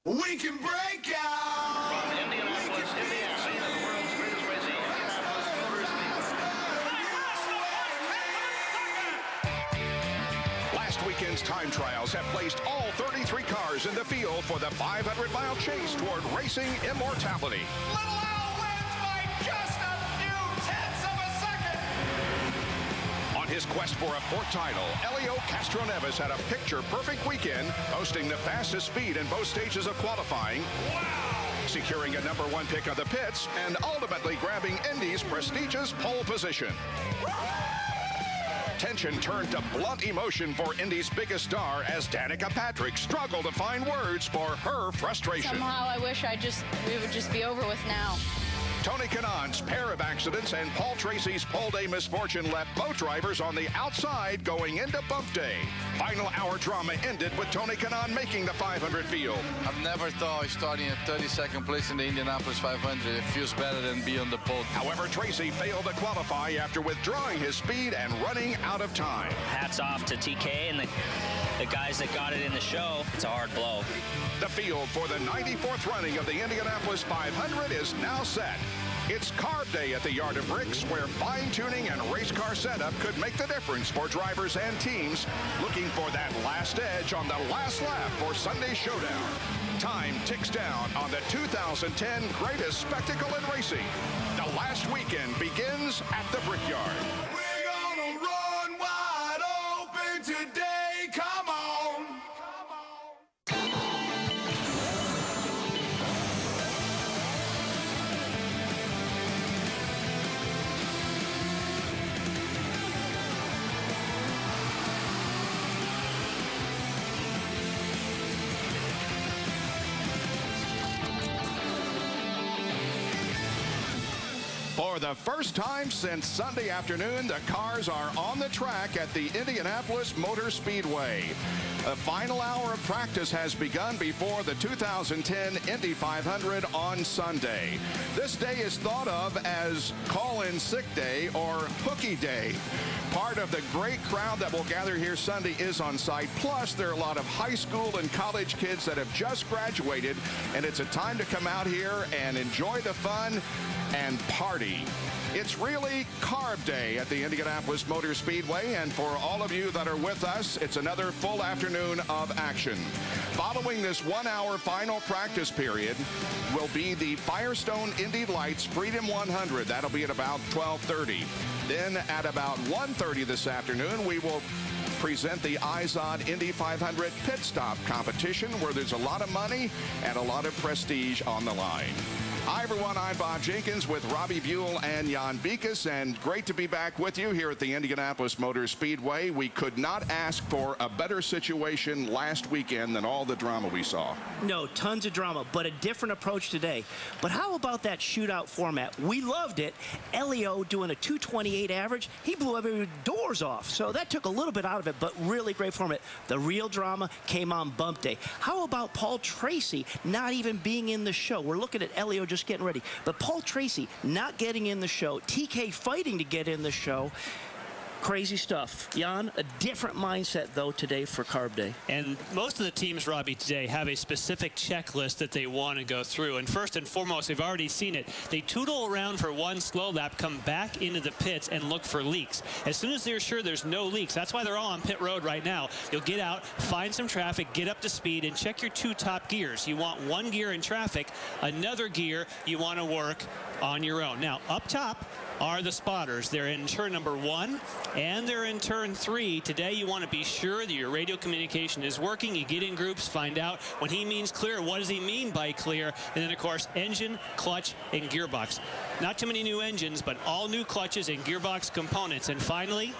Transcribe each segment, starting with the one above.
We can break out! From Indianapolis, Indiana, the world's greatest racing, Indianapolis Motor Speedway. Last weekend's time trials have placed all 33 cars in the field for the 500-mile chase toward racing immortality. Little Al wins by just a few tenths of a second! On his quest for a fourth title, Elio Castroneves had a picture-perfect weekend, posting the fastest speed in both stages of qualifying, securing a #1 pick of the pits, and ultimately grabbing Indy's prestigious pole position. Tension turned to blunt emotion for Indy's biggest star as Danica Patrick struggled to find words for her frustration. Somehow I wish we would just be over with now. Tony Kanaan's pair of accidents and Paul Tracy's pole day misfortune left both drivers on the outside going into bump day. Final hour drama ended with Tony Kanaan making the 500 field. I've never thought starting at 32nd place in the Indianapolis 500. It feels better than being on the pole. However, Tracy failed to qualify after withdrawing his speed and running out of time. Hats off to TK and the guys that got it in the show. It's a hard blow. The field for the 94th running of the Indianapolis 500 is now set. It's Carb Day at the Yard of Bricks, where fine-tuning and race car setup could make the difference for drivers and teams looking for that last edge on the last lap for Sunday's showdown. Time ticks down on the 2010 greatest spectacle in racing. The last weekend begins at the Brickyard. We're gonna run wide open today, come on! For the first time since Sunday afternoon, the cars are on the track at the Indianapolis Motor Speedway. The final hour of practice has begun before the 2010 Indy 500 on Sunday. This day is thought of as call-in sick day or hooky day. Part of the great crowd that will gather here Sunday is on site. Plus, there are a lot of high school and college kids that have just graduated, and it's a time to come out here and enjoy the fun and party. It's really Carb Day at the Indianapolis Motor Speedway, and for all of you that are with us, it's another full afternoon of action. Following this 1-hour final practice period will be the Firestone Indy Lights Freedom 100. That'll be at about 12:30. Then at about 1:30 this afternoon, we will present the IZOD Indy 500 Pit Stop competition, where there's a lot of money and a lot of prestige on the line. Hi, everyone. I'm Bob Jenkins with Robbie Buell and Jan Beekes, and great to be back with you here at the Indianapolis Motor Speedway. We could not ask for a better situation last weekend than all the drama we saw. No, tons of drama, but a different approach today. But how about that shootout format? We loved it. Elio doing a 228 average, he blew every doors off. So that took a little bit out of it, but really great format. The real drama came on bump day. How about Paul Tracy not even being in the show? We're looking at Elio just getting ready, but Paul Tracy not getting in the show, TK fighting to get in the show. Crazy stuff. Jan, a different mindset, though, today for Carb Day. And most of the teams, Robbie, today have a specific checklist that they want to go through. And first and foremost, we've already seen it. They tootle around for one slow lap, come back into the pits, and look for leaks. As soon as they're sure there's no leaks, that's why they're all on pit road right now. You'll get out, find some traffic, get up to speed, and check your 2 top gears. You want one gear in traffic, another gear you want to work on your own. Now, up top are the spotters. They're in turn number 1 and they're in turn 3. Today you want to be sure that your radio communication is working. You get in groups, find out when he means clear, what does he mean by clear? And then of course engine, clutch, and gearbox. Not too many new engines, but all new clutches and gearbox components. And finally,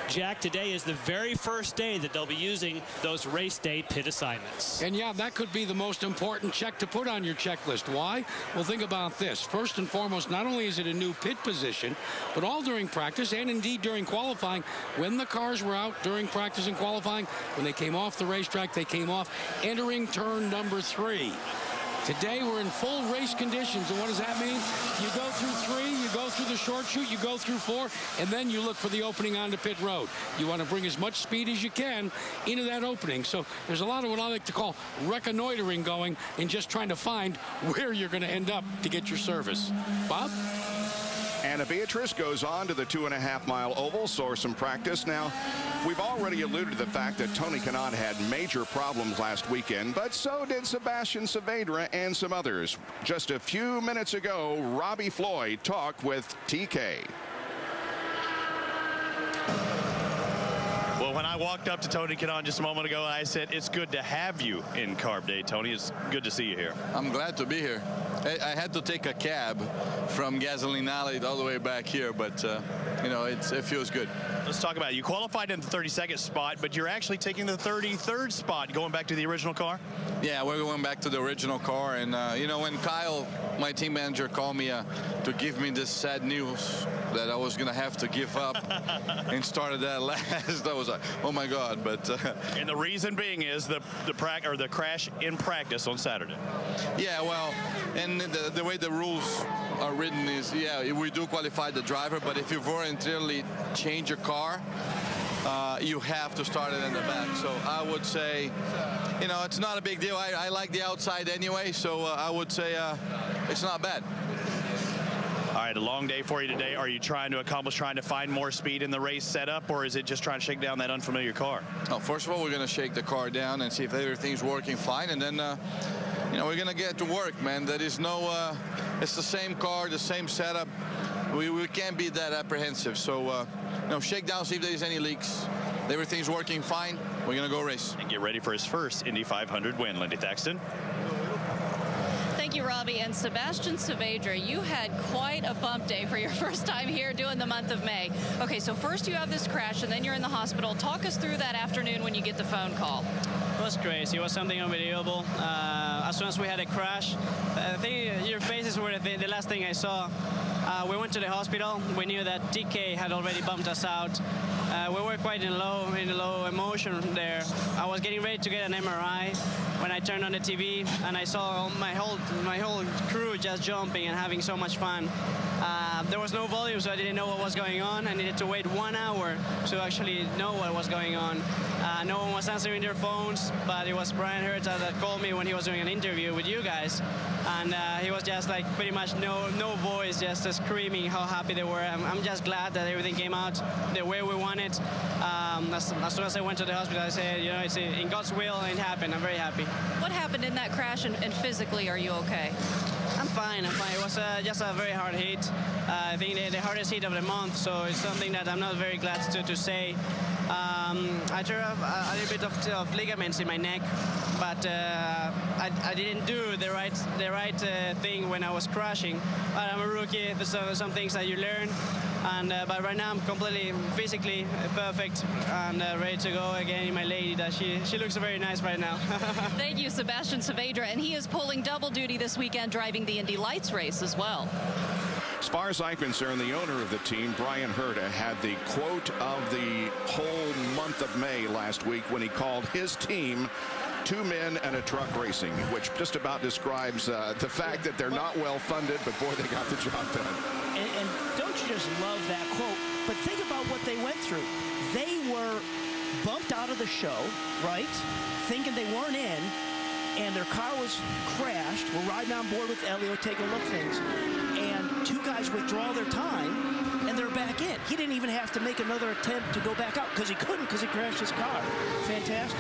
Jack, today is the very first day that they'll be using those race day pit assignments. And yeah, that could be the most important check to put on your checklist. Why? Well, think about this. First and foremost, not only is it a new pit position, but all during practice and indeed during qualifying, when the cars were out during practice and qualifying, when they came off the racetrack, they came off entering turn number 3. Today we're in full race conditions, and what does that mean? You go through 3, you go through the short chute, you go through 4, and then you look for the opening onto pit road. You want to bring as much speed as you can into that opening. So there's a lot of what I like to call reconnoitering going and just trying to find where you're going to end up to get your service. Bob? Anna Beatrice goes on to the 2.5-mile oval, saw some practice. Now, we've already alluded to the fact that Tony Kanaan had major problems last weekend, but so did Sebastian Saavedra and some others. Just a few minutes ago, Robbie Floyd talked with TK. Well, when I walked up to Tony Kanaan just a moment ago, I said, it's good to have you in Carb Day, Tony. It's good to see you here. I'm glad to be here. I had to take a cab from Gasoline Alley all the way back here, but, you know, it feels good. Let's talk about it. You qualified in the 32nd spot, but you're actually taking the 33rd spot, going back to the original car? Yeah, we're going back to the original car. And, you know, when Kyle, my team manager, called me to give me this sad news that I was going to have to give up and started that last, I was like, oh, my God. But and the reason being is the crash in practice on Saturday. Yeah, well, and the way the rules are written is, yeah, we do qualify the driver, but if you voluntarily change your car, you have to start it in the back. So I would say, you know, it's not a big deal. I like the outside anyway, so I would say it's not bad. All right, a long day for you today. Are you trying to find more speed in the race setup, or is it just trying to shake down that unfamiliar car? Oh, first of all, we're going to shake the car down and see if everything's working fine, and then, you know, we're going to get to work, man. There is no, it's the same car, the same setup. We can't be that apprehensive. So, you know, shake down, see if there's any leaks. Everything's working fine. We're going to go race. And get ready for his first Indy 500 win, Lindy Thaxton. Thank you, Robbie. And Sebastian Saavedra, you had quite a bump day for your first time here doing the month of May. Okay, so first you have this crash, and then you're in the hospital. Talk us through that afternoon when you get the phone call. It was crazy. It was something unbelievable. As soon as we had a crash, I think your faces were the last thing I saw. We went to the hospital. We knew that TK had already bumped us out. We were quite in low emotion there. I was getting ready to get an MRI when I turned on the TV, and I saw my whole crew just jumping and having so much fun. There was no volume, so I didn't know what was going on. I needed to wait 1 hour to actually know what was going on. No one was answering their phones, but it was Brian Herta that called me when he was doing an interview with you guys. And he was just like pretty much no voice, just screaming how happy they were. I'm just glad that everything came out the way we wanted. As soon as I went to the hospital, I said, you know, it's in God's will, and it happened. I'm very happy. What happened in that crash, and physically, are you okay? I'm fine. It was just a very hard hit. I think the hardest hit of the month, so it's something that I'm not very glad to say. I tore up a little bit of ligaments in my neck, but I didn't do the right thing when I was crashing. But I'm a rookie. There's some things that you learn. But right now I'm completely physically perfect and ready to go again in my lady. That she looks very nice right now. Thank you, Sebastian Saavedra, and he is pulling double duty this weekend, driving the Indy Lights race as well. As far as I'm concerned, the owner of the team, Brian Herta, had the quote of the whole month of May last week when he called his team 2 men and a truck racing, which just about describes the fact that they're not well funded, but boy, they got the job done. And don't you just love that quote? But think about what they went through. They were bumped out of the show, right? Thinking they weren't in, and their car was crashed. We're riding on board with Elio, taking a look at things. And 2 guys withdraw their time, and they're back in. He didn't even have to make another attempt to go back out because he couldn't, because he crashed his car. Fantastic.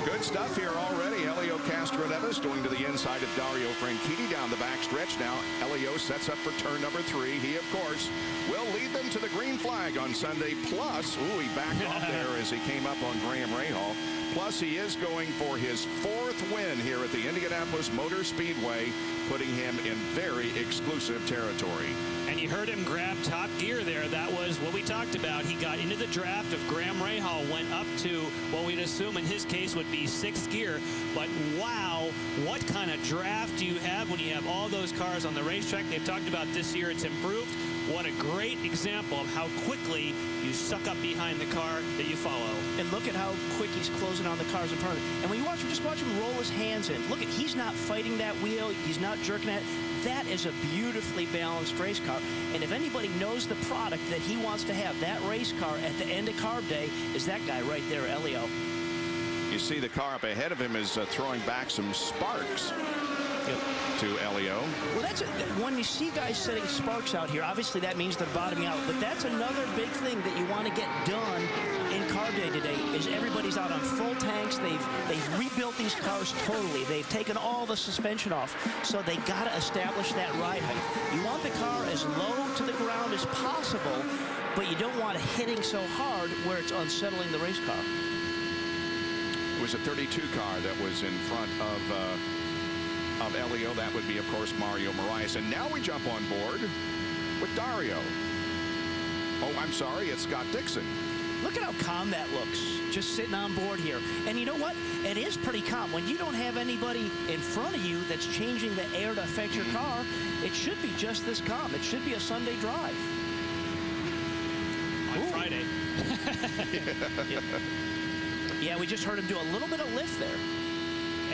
Good stuff here already. Elio Castroneves going to the inside of Dario Franchitti down the backstretch. Now Elio sets up for turn number 3. He, of course, will lead them to the green flag on Sunday. Plus, he backed off there as he came up on Graham Rahal. Plus, he is going for his 4th win here at the Indianapolis Motor Speedway, putting him in very exclusive territory. And you heard him grab top gear there. That was what we talked about. He got into the draft of Graham Rahal, went up to what we'd assume in his case would be 6th gear. But wow, what kind of draft do you have when you have all those cars on the racetrack? They've talked about this year it's improved. what a great example of how quickly you suck up behind the car that you follow. And look at how quick he's closing on the cars in front of him. And when you watch him, just watch him roll his hands in. Look at, he's not fighting that wheel. He's not jerking at it. That is a beautifully balanced race car. And if anybody knows the product that he wants to have, that race car at the end of Carb Day is that guy right there, Elio. You see the car up ahead of him is throwing back some sparks to Elio. Well, that's when you see guys setting sparks out here, obviously that means they're bottoming out. But that's another big thing that you want to get done in Carb Day today is everybody's out on full tanks. They've rebuilt these cars totally. They've taken all the suspension off. So they got to establish that ride height. You want the car as low to the ground as possible, but you don't want it hitting so hard where it's unsettling the race car. It was a 32 car that was in front of Elio. That would be, of course, Mario Moraes. And now we jump on board with Dario. Oh, I'm sorry, it's Scott Dixon. Look at how calm that looks, just sitting on board here. And you know what? It is pretty calm. When you don't have anybody in front of you that's changing the air to affect your car, it should be just this calm. It should be a Sunday drive. On Friday. Yeah, we just heard him do a little bit of lift there.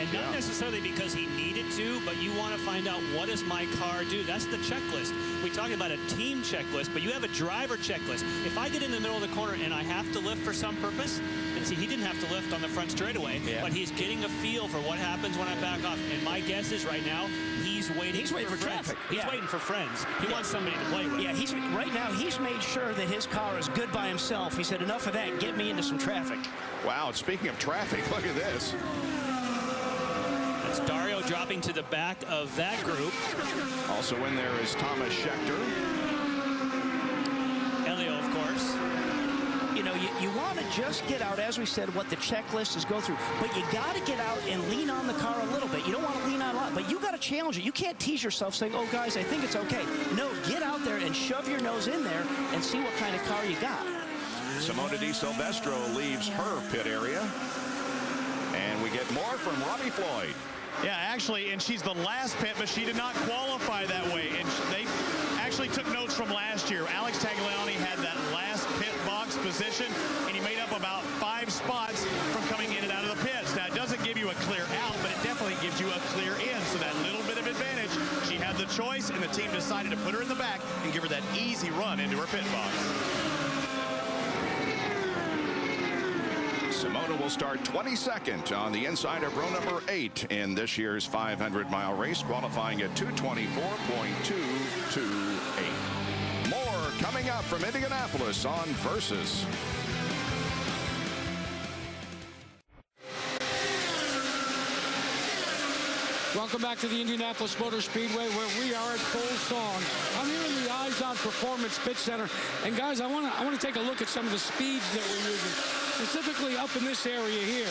And not necessarily because he needed to, but you want to find out, what does my car do? That's the checklist. We talk about a team checklist, but you have a driver checklist. If I get in the middle of the corner and I have to lift for some purpose, and see, he didn't have to lift on the front straightaway, but he's getting a feel for what happens when I back off. And my guess is right now, he's waiting for traffic. He's waiting for friends. He wants somebody to play with. Yeah, right now, he's made sure that his car is good by himself. He said, enough of that, get me into some traffic. Wow, speaking of traffic, look at this. That's Dario dropping to the back of that group. Also in there is Thomas Schechter. Elio, of course. You know, you want to just get out, as we said, what the checklist is go through. But you got to get out and lean on the car a little bit. You don't want to lean on a lot, but you got to challenge it. You can't tease yourself saying, oh, guys, I think it's okay. No, get out there and shove your nose in there and see what kind of car you got. Simona Di Silvestro leaves her pit area. And we get more from Robbie Floyd. Yeah, actually, and she's the last pit, but she did not qualify that way. And they actually took notes from last year. Alex Tagliani had that last pit box position, and he made up about 5 spots from coming in and out of the pits. Now, it doesn't give you a clear out, but it definitely gives you a clear in. So that little bit of advantage, she had the choice, and the team decided to put her in the back and give her that easy run into her pit box. Simona will start 22nd on the inside of row number 8 in this year's 500-mile race, qualifying at 224.228. More coming up from Indianapolis on Versus. Welcome back to the Indianapolis Motor Speedway, where we are at full song. I'm here in the Eyes on Performance Pit Center, and guys, I want to take a look at some of the speeds that we're using, specifically up in this area here.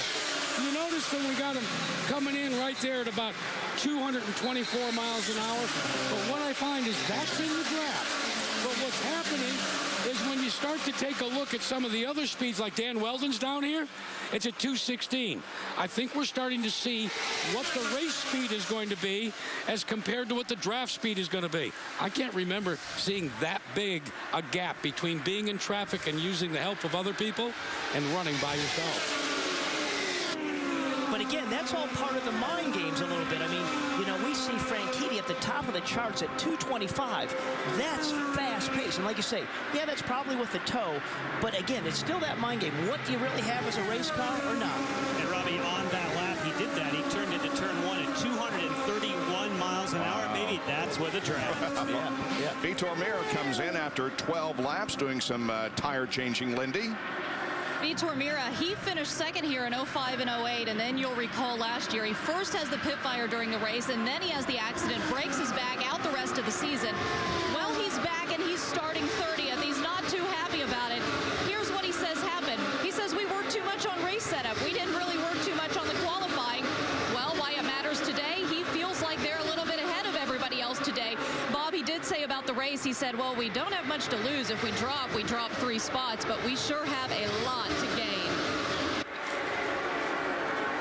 You notice that we got them coming in right there at about 224 miles an hour. But what I find is that's in the graph. But what's happening is when you start to take a look at some of the other speeds, like Dan Weldon's down here, it's at 216. I think we're starting to see what the race speed is going to be as compared to what the draft speed is going to be. I can't remember seeing that big a gap between being in traffic and using the help of other people and running by yourself. But again, that's all part of the mind games a little bit. I mean, you know, we see Franchitti at the top of the charts at 225. That's fast pace. And like you say, yeah, that's probably with the toe. But again, it's still that mind game. What do you really have as a race car or not? And Robbie, on that lap, he did that. He turned into turn 1 at 231 miles an hour. Maybe that's with a drag. Yeah. Vitor Mir comes in after 12 laps doing some tire changing, Lindy. Vitor Mira, he finished second here in 05 and 08, and then you'll recall last year he first has the pit fire during the race, and then he has the accident, breaks his back, out the rest of the season. Well, he's back and he's starting 30th. He's not too happy about it. Here's what he says happened. He says, we worked too much on race setup. We didn't really work too much on the qualifying. Well, why it matters today, he feels like they're a little bit ahead of everybody else today. Bob, he did say about the race, he said, well, we don't have much to lose. If we drop 3 spots, but we sure have a lot to gain.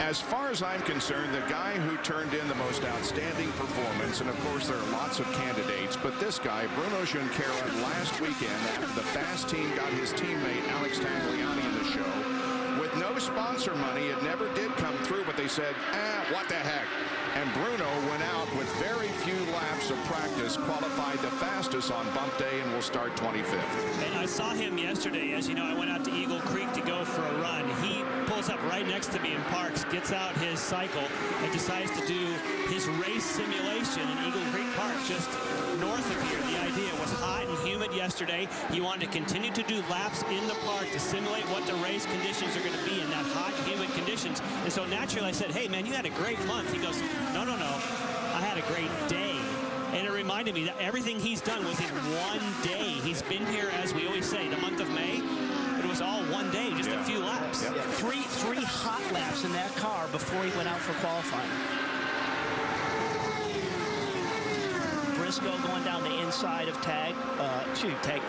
As far as I'm concerned, the guy who turned in the most outstanding performance, and of course there are lots of candidates, but this guy, Bruno Junqueira, last weekend after the Fast team got his teammate Alex Tagliani in the show, with no sponsor money, it never did come through, but they said, what the heck? And Bruno went out with very few laps of practice, qualified the fastest on bump day, and will start 25th. And I saw him yesterday. As you know, I went out to Eagle Creek to go for a run. He pulls up right next to me in Parks, gets out his cycle, and decides to do his race simulation in Eagle Creek Park, just north of here. The idea was hot and humid yesterday. He wanted to continue to do laps in the park to simulate what the race conditions are going to be in that hot, humid conditions. And so naturally I said, hey, man, you had a great month. He goes, no, I had a great day. And it reminded me that everything he's done was in one day. He's been here, as we always say, the month of May. It was all one day, just a few laps. Yeah. Three hot laps in that car before he went out for qualifying. Briscoe going down the inside of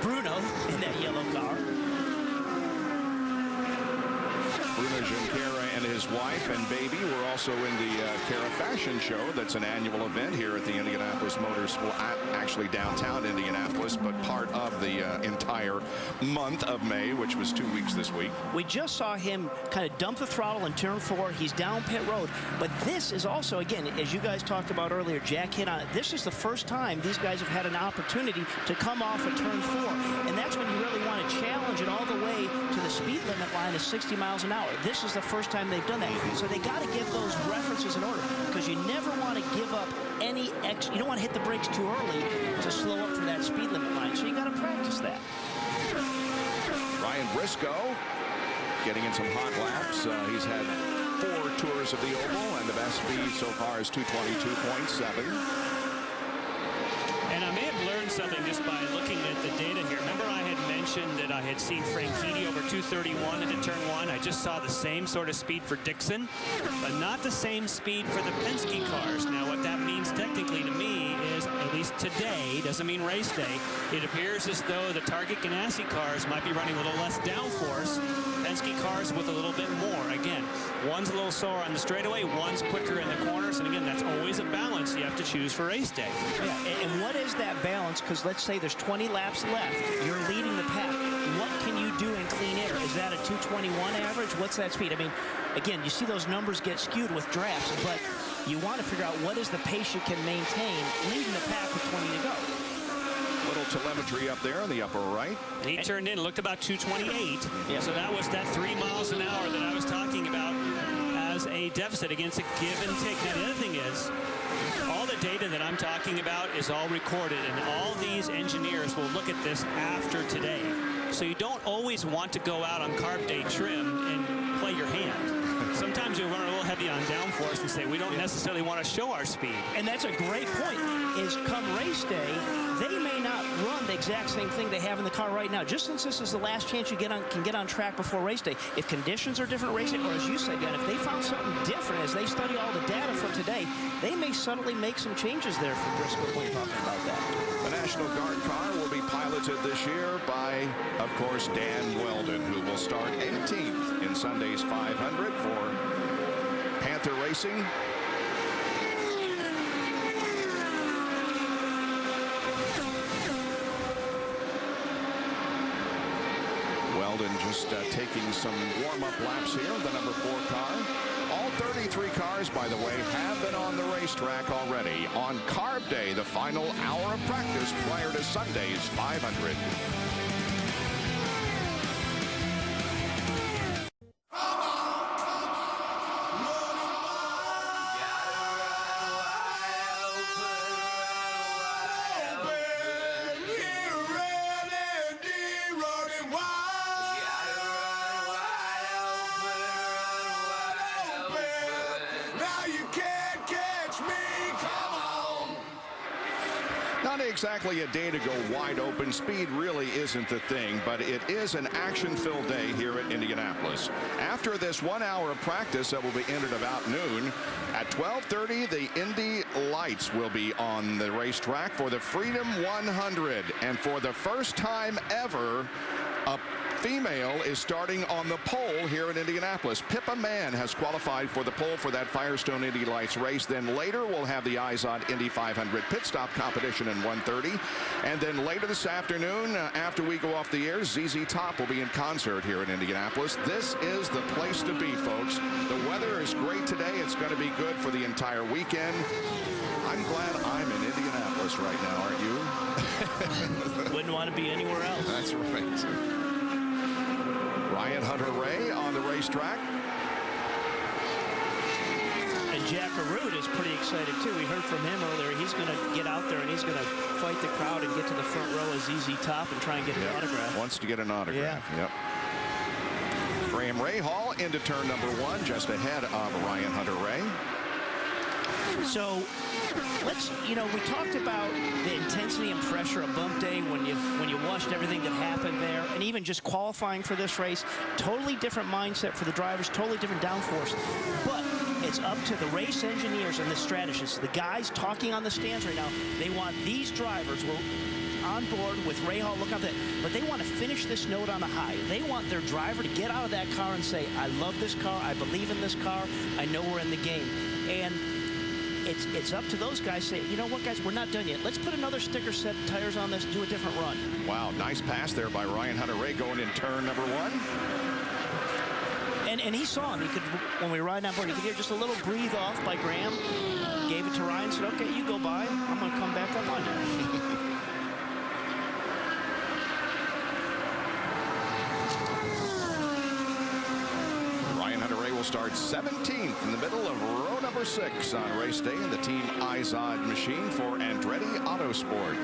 Bruno in that yellow car. Bruno Junqueira and his wife and baby were also in the Cara Fashion Show. That's an annual event here at the Indianapolis Motor School, actually downtown Indianapolis, but part of the entire month of May, which was 2 weeks this week. We just saw him kind of dump the throttle in turn 4. He's down pit road. But this is also, again, as you guys talked about earlier, Jack hit on it, this is the first time these guys have had an opportunity to come off of turn 4. And that's when you really want to challenge it all the way to the speed limit line of 60 miles an hour. This is the first time they've done that. So they got to give those references in order, because you never want to give up any extra. You don't want to hit the brakes too early to slow up for that speed limit line. So you got to practice that. Ryan Briscoe getting in some hot laps. He's had 4 tours of the oval, and the best speed so far is 222.7. And I may have learned something just by looking at the data here. Remember, I had mentioned that I had seen Franchitti over 231 into turn 1. I just saw the same sort of speed for Dixon, but not the same speed for the Penske cars. Now, what that means technically to me is, at least today, doesn't mean race day, it appears as though the Target Ganassi cars might be running a little less downforce. Penske cars with a little bit more. Again, one's a little slower on the straightaway, one's quicker in the corners, and again, that's always a balance you have to choose for race day. Yeah, and what is that balance? Because let's say there's 20 laps left. You're leading the pack. What can you do in clean air? Is that a 221 average? What's that speed? I mean, again, you see those numbers get skewed with drafts, but you want to figure out what is the pace you can maintain leading the pack with 20 to go. Little telemetry up there in the upper right. He turned in, looked about 228. Yeah. So that was that 3 miles an hour that I was talking about as a deficit against a give and take. Now, the other thing is, all the data that I'm talking about is all recorded, and all these engineers will look at this after today. So you don't always want to go out on carb day trim and play your hand. Sometimes you run a little heavy on downforce and say, we don't necessarily want to show our speed. And that's a great point, is come race day, they may not run the exact same thing they have in the car right now. Just since this is the last chance you can get on track before race day. If conditions are different race day, or as you said, again, if they found something different as they study all the data from today, they may subtly make some changes there for Briscoe when you're talking about that. The National Guard car will be piloted this year by, of course, Dan Weldon, who will start 18th in Sunday's 500 for Panther Racing. Weldon just taking some warm-up laps here, the number 4 car. All 33 cars, by the way, have been on the racetrack already on Carb Day, the final hour of practice prior to Sunday's 500. Not exactly a day to go wide open. Speed really isn't the thing, but it is an action-filled day here at Indianapolis. After this 1 hour of practice that will be ended about noon, at 12:30, the Indy lights will be on the racetrack for the Freedom 100. And for the first time ever, a female is starting on the pole here in Indianapolis. Pippa Mann has qualified for the pole for that Firestone Indy Lights race. Then later we'll have the IZOD Indy 500 pit stop competition in 1:30. And then later this afternoon, after we go off the air, ZZ Top will be in concert here in Indianapolis. This is the place to be, folks. The weather is great today. It's going to be good for the entire weekend. I'm glad I'm in Indianapolis right now, aren't you? Wouldn't want to be anywhere else. That's right. Ryan Hunter-Reay on the racetrack. And Jack Arute is pretty excited, too. We heard from him earlier. He's going to get out there and he's going to fight the crowd and get to the front row of ZZ Top and try and get an autograph. Wants to get an autograph. Yeah. Yep. Graham Rahal into turn number 1, just ahead of Ryan Hunter-Reay. So let's, we talked about the intensity and pressure of bump day when you watched everything that happened there, and even just qualifying for this race. Totally different mindset for the drivers, totally different downforce. But it's up to the race engineers and the strategists, the guys talking on the stands right now. They want these drivers on board with Rahal, look up that, but they want to finish this note on a high. They want their driver to get out of that car and say, I love this car, I believe in this car, I know we're in the game. And it's up to those guys to say, you know what, guys, we're not done yet. Let's put another sticker set of tires on this, do a different run. Wow, nice pass there by Ryan Hunter-Reay going in turn number 1. And he saw him. He could, when we were riding on board, he could hear just a little breathe off by Graham. Gave it to Ryan, said, okay, you go by. I'm going to come back up on you. Ryan Hunter-Reay will start 17th in the middle of row number 6 on race day in the Team IZOD machine for Andretti Autosport.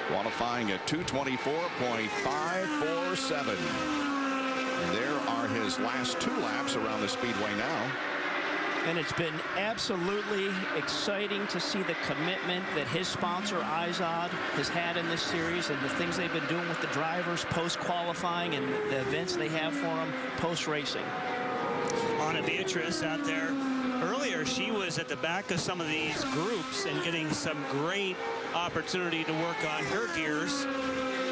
Qualifying at 224.547. There are his last 2 laps around the speedway now. And it's been absolutely exciting to see the commitment that his sponsor, IZOD, has had in this series and the things they've been doing with the drivers post-qualifying and the events they have for them post-racing. Anna Beatrice out there earlier, she was at the back of some of these groups and getting some great opportunity to work on her gears.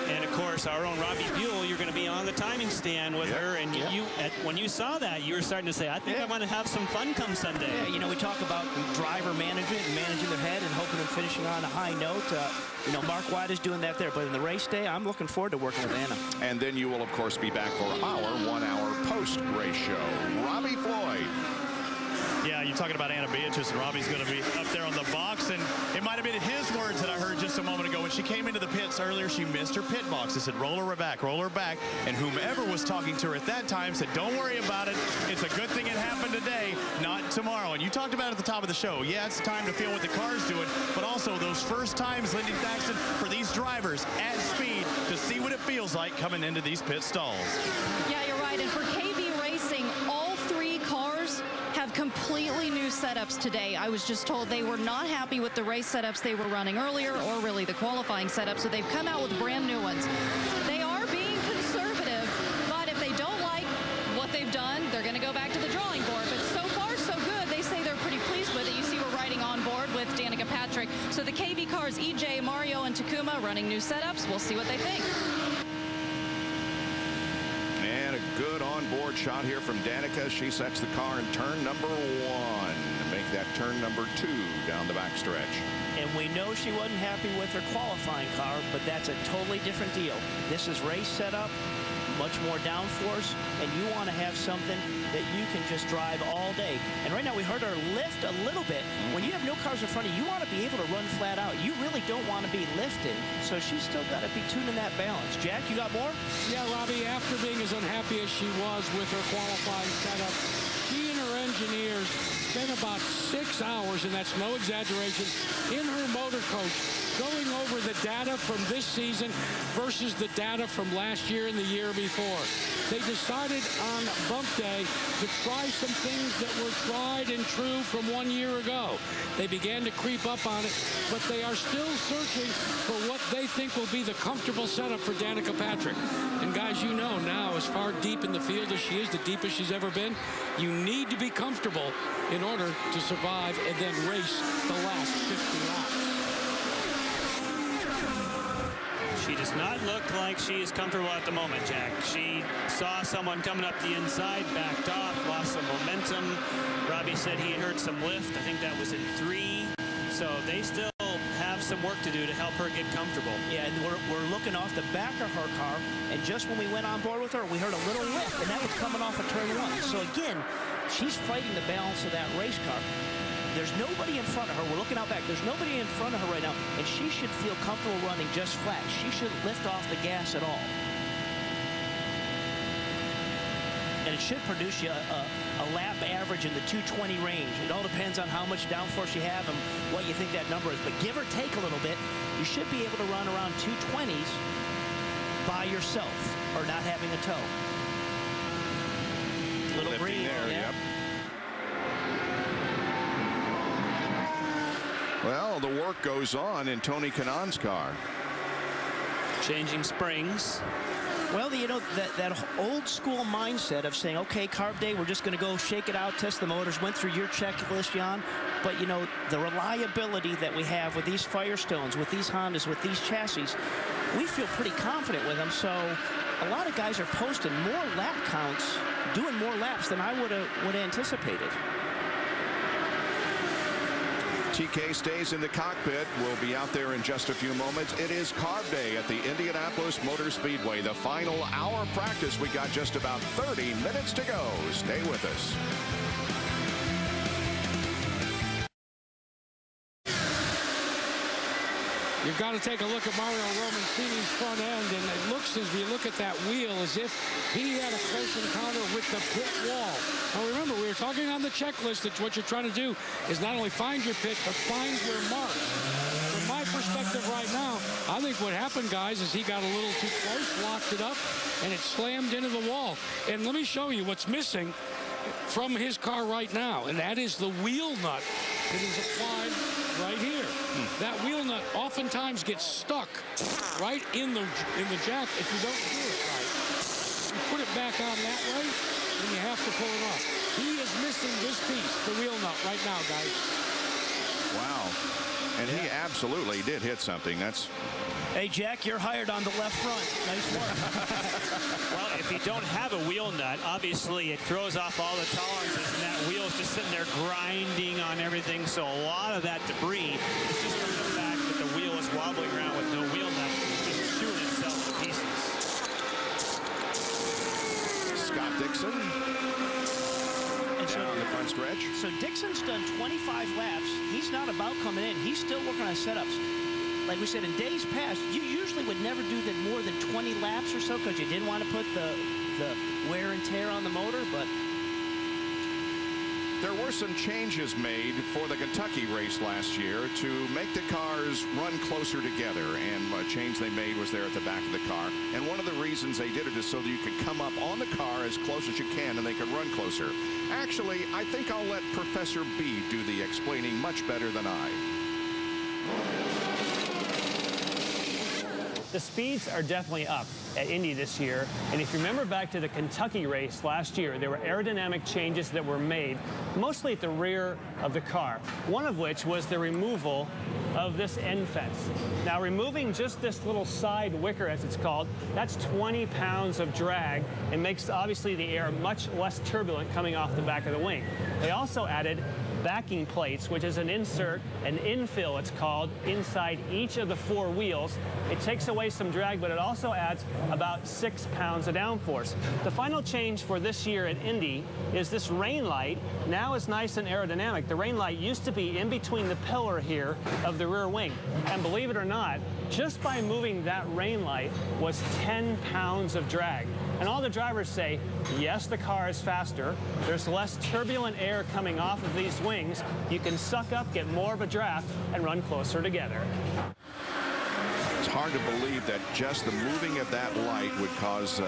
And of course, our own Robbie Buell, you're going to be on the timing stand with her. And when you saw that, you were starting to say, I think I want to have some fun come Sunday. Yeah, we talk about driver management and managing their head and hoping and finishing on a high note. Mark White is doing that there. But in the race day, I'm looking forward to working with Anna. And then you will, of course, be back for our 1-hour post-race show. Robbie Floyd. Yeah, you're talking about Anna Beatrice, and Robbie's going to be up there on the box. And it might have been his words that I heard just a moment ago. When she came into the pits earlier, she missed her pit box. They said, roll her back, roll her back. And whomever was talking to her at that time said, don't worry about it. It's a good thing it happened today, not tomorrow. And you talked about it at the top of the show. Yeah, it's time to feel what the car's doing, but also those first times, Lindy Thaxton, for these drivers at speed to see what it feels like coming into these pit stalls. Yeah, you're right. And for KV Racing, all 3 cars have completely new setups today. I was just told they were not happy with the race setups they were running earlier, or really the qualifying setup, so they've come out with brand new ones. They are being conservative, but if they don't like what they've done, they're going to go back to the drawing board. But so far, so good. They say they're pretty pleased with it. You see we're riding on board with Danica Patrick. So the KV cars, EJ, Mario, and Takuma running new setups. We'll see what they think. And a good onboard shot here from Danica. She sets the car in turn number 1 to make that turn number 2 down the backstretch. And we know she wasn't happy with her qualifying car, but that's a totally different deal. This is race setup, much more downforce, and you want to have something that you can just drive all day. And right now we heard her lift a little bit. When you have no cars in front of you, you want to be able to run flat out. You really don't want to be lifted, so she's still got to be tuning that balance. Jack, you got more? Yeah, Robbie, after being as unhappy as she was with her qualifying setup, she and her engineers spent about 6 hours, and that's no exaggeration, in her motor coach going over the data from this season versus the data from last year and the year before. They decided on bump day to try some things that were tried and true from 1 year ago. They began to creep up on it, but they are still searching for what they think will be the comfortable setup for Danica Patrick. And guys, you know now, as far deep in the field as she is, the deepest she's ever been, you need to be comfortable in order to survive and then race the last 50 laps. She does not look like she is comfortable at the moment, Jack. She saw someone coming up the inside, backed off, lost some momentum. Robbie said he heard some lift. I think that was in 3. So they still have some work to do to help her get comfortable. Yeah, and we're looking off the back of her car, and just when we went on board with her, we heard a little lift, and that was coming off of turn 1. So again, she's fighting the balance of that race car. There's nobody in front of her. We're looking out back. There's nobody in front of her right now, and she should feel comfortable running just flat. She shouldn't lift off the gas at all. And it should produce you a lap average in the 220 range. It all depends on how much downforce you have and what you think that number is. But give or take a little bit, you should be able to run around 220s by yourself or not having a tow. Little green there, yeah. Yep. Well, the work goes on in Tony Kanaan's car. Changing springs. Well, you know, that old school mindset of saying, okay, carb day, we're just going to go shake it out, test the motors, went through your checklist, Jan. But, you know, the reliability that we have with these Firestones, with these Hondas, with these chassis, we feel pretty confident with them. So a lot of guys are posting more lap counts, doing more laps than I would have anticipated. TK stays in the cockpit. We'll be out there in just a few moments. It is Carb Day at the Indianapolis Motor Speedway. The final hour of practice. We got just about 30 minutes to go. Stay with us. You've got to take a look at Mario Romancini's front end, and it looks, as you look at that wheel, as if he had a close encounter with the pit wall. Now remember, we were talking on the checklist that what you're trying to do is not only find your pit, but find your mark. From my perspective right now, I think what happened, guys, is he got a little too close, locked it up, and it slammed into the wall. And let me show you what's missing from his car right now, and that is the wheel nut that is applied right here. That wheel nut oftentimes gets stuck right in the jack if you don't do it right. You put it back on that way, and you have to pull it off. He is missing this piece, the wheel nut, right now, guys. Wow. And he absolutely did hit something. That's... Hey, Jack, you're hired on the left front. Nice work. Well, if you don't have a wheel nut, obviously it throws off all the tolerances, and that wheel's just sitting there grinding on everything. So a lot of that debris is just from the fact that the wheel is wobbling around with no wheel nut, just chewing itself to pieces. Scott Dixon down the front stretch. So Dixon's done 25 laps. He's not about coming in. He's still working on setups. Like we said, in days past, you usually would never do more than 20 laps or so because you didn't want to put the wear and tear on the motor, but... There were some changes made for the Kentucky race last year to make the cars run closer together, and a change they made was there at the back of the car. And one of the reasons they did it is so that you could come up on the car as close as you can and they could run closer. Actually, I think I'll let Professor B do the explaining much better than I. The speeds are definitely up at Indy this year, and if you remember back to the Kentucky race last year, there were aerodynamic changes that were made mostly at the rear of the car, one of which was the removal of this end fence. Now, removing just this little side wicker, as it's called, that's 20 pounds of drag and makes obviously the air much less turbulent coming off the back of the wing. They also added backing plates, which is an insert, an infill it's called, inside each of the 4 wheels. It takes away some drag, but it also adds about 6 pounds of downforce. The final change for this year at Indy is this rain light now is nice and aerodynamic. The rain light used to be in between the pillar here of the rear wing. And believe it or not, just by moving that rain light was 10 pounds of drag. And all the drivers say, yes, the car is faster. There's less turbulent air coming off of these wings. You can suck up, get more of a draft, and run closer together. It's hard to believe that just the moving of that light would cause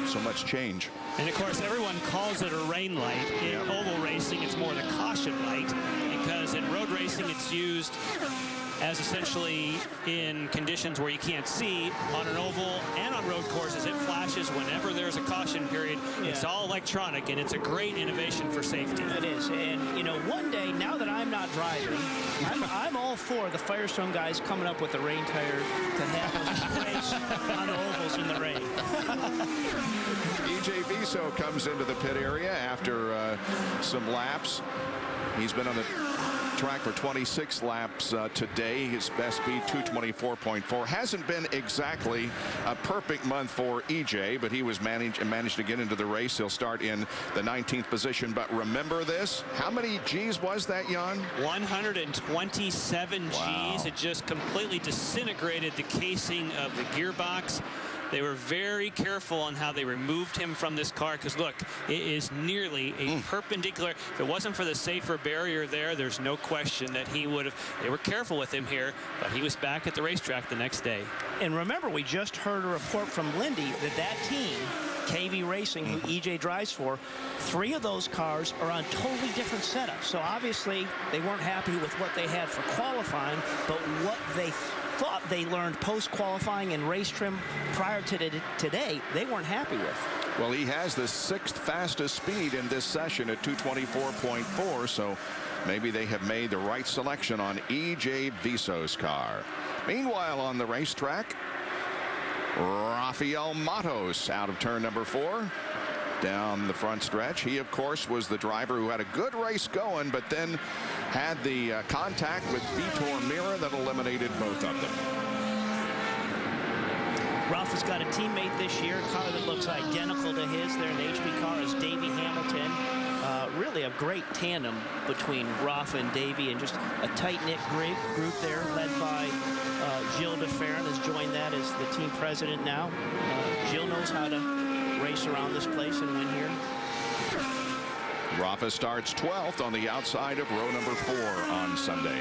so much change. And of course, everyone calls it a rain light. In oval racing, it's more the caution light, because in road racing, it's used as essentially in conditions where you can't see. On an oval and on road courses, it flashes whenever there's a caution period. It's all electronic, and it's a great innovation for safety. It is. And, you know, one day, now that I'm not not driving. I'm all for the Firestone guys coming up with a rain tire to have us race on the ovals in the rain. EJ Viso comes into the pit area after some laps. He's been on the track for 26 laps today. His best speed 224.4. Hasn't been exactly a perfect month for EJ, but he was managed to get into the race. He'll start in the 19th position. But remember this, how many G's was that, Jan? 127 Wow. G's. It just completely disintegrated the casing of the gearbox. They were very careful on how they removed him from this car, because look, it is nearly a perpendicular. If it wasn't for the safer barrier there's no question that they were careful with him here, but he was back at the racetrack the next day. And remember, we just heard a report from Lindy that team, KV Racing, who EJ drives for, 3 of those cars are on totally different setups. So obviously they weren't happy with what they had for qualifying, but what they thought they learned post-qualifying and race trim prior to today, they weren't happy with. Well, he has the 6th fastest speed in this session at 224.4, so maybe they have made the right selection on EJ Viso's car. Meanwhile, on the racetrack, Rafael Matos out of turn number 4 down the front stretch. He, of course, was the driver who had a good race going, but then had the contact with Vitor Meira that eliminated both of them. Rafa's got a teammate this year, a car that looks identical to his. They're an HP car, is Davey Hamilton. Really a great tandem between Rafa and Davey, and just a tight-knit group there, led by Gilles DeFerrin has joined that as the team president now. Gilles knows how to race around this place and win here. Rafa starts 12th on the outside of row number 4 on Sunday.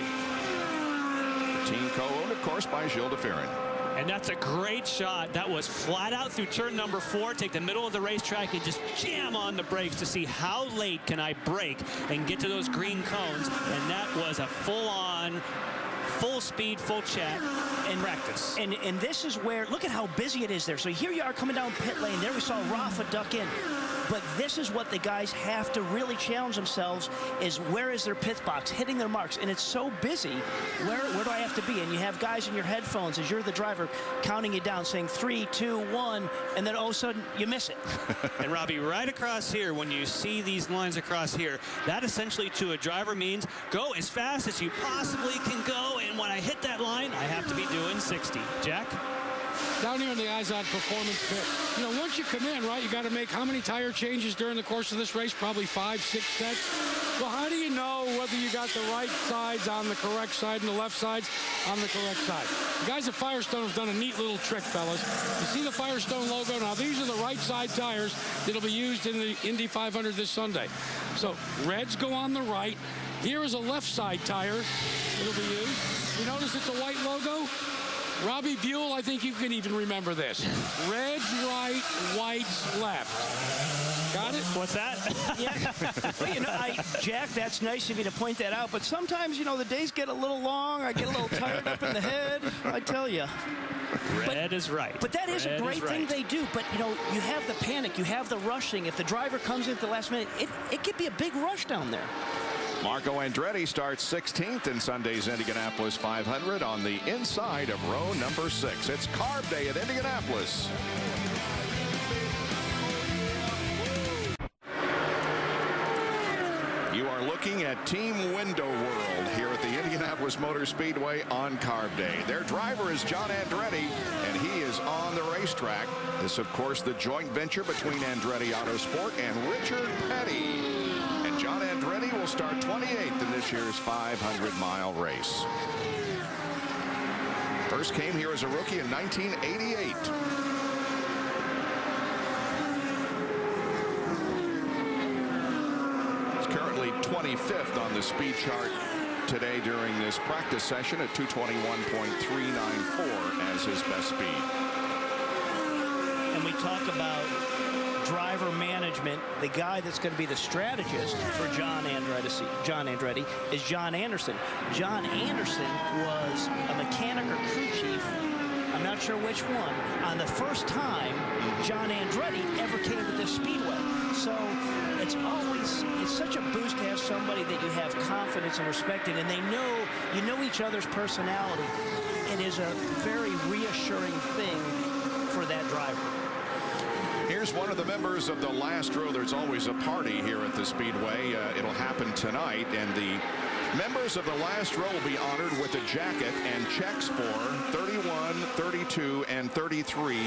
The team co-owned, of course, by Gilles DeFerrin. And that's a great shot. That was flat out through turn number 4. Take the middle of the racetrack and just jam on the brakes to see how late can I brake and get to those green cones. And that was a full-on, full speed, full check in practice. And this is where, look at how busy it is there. So here you are coming down pit lane. There we saw Rafa duck in. But this is what the guys have to really challenge themselves, is where is their pit box, hitting their marks. And it's so busy, where do I have to be? And you have guys in your headphones as you're the driver counting you down, saying 3, 2, 1, and then all of a sudden you miss it. And Robbie, right across here, when you see these lines across here, that essentially to a driver means go as fast as you possibly can go. And when I hit that line, I have to be doing 60. Jack? Down here in the Izod Performance Pit, you know, once you come in, right, you got to make how many tire changes during the course of this race? Probably 5, 6 sets. Well, how do you know whether you got the right sides on the correct side and the left sides on the correct side? The guys at Firestone have done a neat little trick, fellas. You see the Firestone logo? Now, these are the right side tires that'll be used in the Indy 500 this Sunday. So, reds go on the right. Here is a left side tire that'll be used. You notice it's a white logo? Robbie Buell, I think you can even remember this. Reds right, whites left. Got it? What's that? Yeah. Well, you know, Jack, that's nice of you to point that out. But sometimes, you know, the days get a little long. I get a little tired up in the head. I tell you. Red is right. But that is a great thing they do. But, you know, you have the panic. You have the rushing. If the driver comes in at the last minute, it could be a big rush down there. Marco Andretti starts 16th in Sunday's Indianapolis 500 on the inside of row number 6. It's Carb Day at Indianapolis. You are looking at Team Window World here at the Indianapolis Motor Speedway on Carb Day. Their driver is John Andretti, and he is on the racetrack. This, of course, the joint venture between Andretti Autosport and Richard Petty. And John Andretti will start 28th in this year's 500-mile race. First came here as a rookie in 1988. Currently 25th on the speed chart today during this practice session at 221.394 as his best speed. And we talk about driver management. The guy that's going to be the strategist for John Andretti is John Anderson. John Anderson was a mechanic or crew chief, I'm not sure which one, on the first time John Andretti ever came to this speedway. So it's such a boost to have somebody that you have confidence and respect in, and you know each other's personality. It is a very reassuring thing for that driver. Here's one of the members of the last row. There's always a party here at the Speedway. It'll happen tonight, and the members of the last row will be honored with a jacket and checks for 31, 32, and 33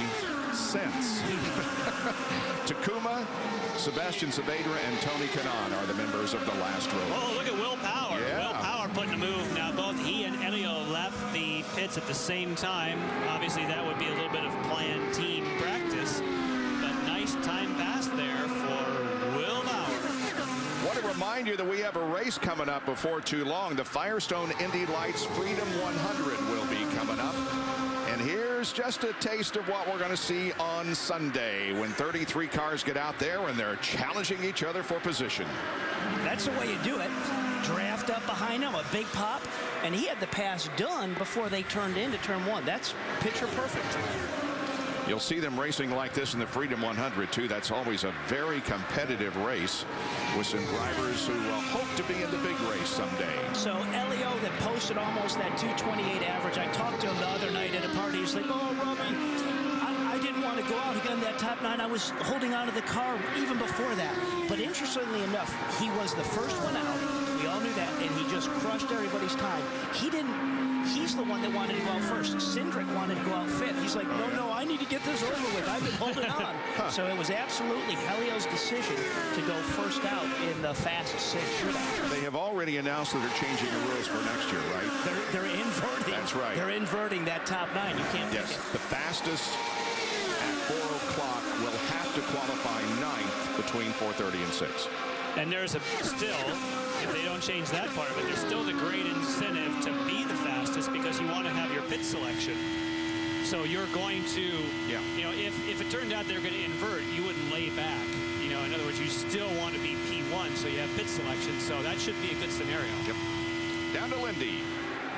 cents. Takuma, Sebastian Saavedra, and Tony Kanaan are the members of the last row. Oh, look at Will Power. Yeah. Will Power putting a move. Now, both he and Elio left the pits at the same time. Obviously, that would be a little bit of planned team practice. But nice time pass there for Will Power. Want to remind you that we have a race coming up before too long. The Firestone Indy Lights Freedom 100 will be coming up. And here's just a taste of what we're going to see on Sunday when 33 cars get out there and they're challenging each other for position. That's the way you do it. Draft up behind him, a big pop, and he had the pass done before they turned into turn one. That's picture perfect. You'll see them racing like this in the Freedom 100 too. That's always a very competitive race with some drivers who hope to be in the big race someday. So Elio that posted almost that 228 average. I talked to him the other night at a party. He's like, oh, Robbie, I didn't want to go out again that top 9. I was holding on to the car even before that. But interestingly enough, he was the first one out. We all knew that, and he just crushed everybody's time. He's the one that wanted to go out first. Cindric wanted to go out fifth. He's like, no, I need to get this over with. I've been holding on. So it was absolutely Helio's decision to go first out in the Fast 6 shootout. They have already announced that they're changing the rules for next year, right? They're inverting. That's right. They're inverting that top 9. You can't pick it. The fastest at 4 o'clock will have to qualify 9th between 4:30 and 6. And there's still, if they don't change that part of it, there's still the great incentive to be the fastest because you want to have your pit selection. So you're going to, if it turned out they're going to invert, you wouldn't lay back. In other words, you still want to be P1, so you have pit selection. So that should be a good scenario. Yep. Down to Lindy.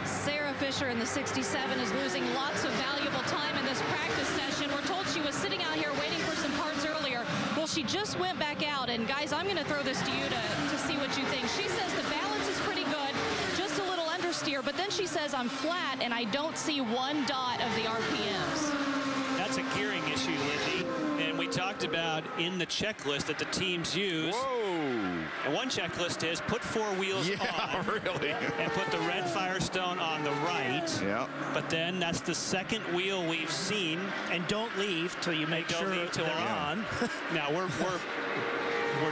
Sarah Fisher in the 67 is losing lots of valuable time in this practice session. We're told she was sitting out here waiting for some parts earlier. Well, she just went back out. And guys, I'm going to throw this to you to see what you think. She says the balance is pretty good, just a little understeer. But then she says I'm flat and I don't see one dot of the RPMs. That's a gearing issue, Lindy. And we talked about in the checklist that the teams use. Whoa. And one checklist is put 4 wheels on. Really? And put the red Firestone on the right. Yeah. But then that's the second wheel we've seen. And don't leave till you make sure they're on. Now we're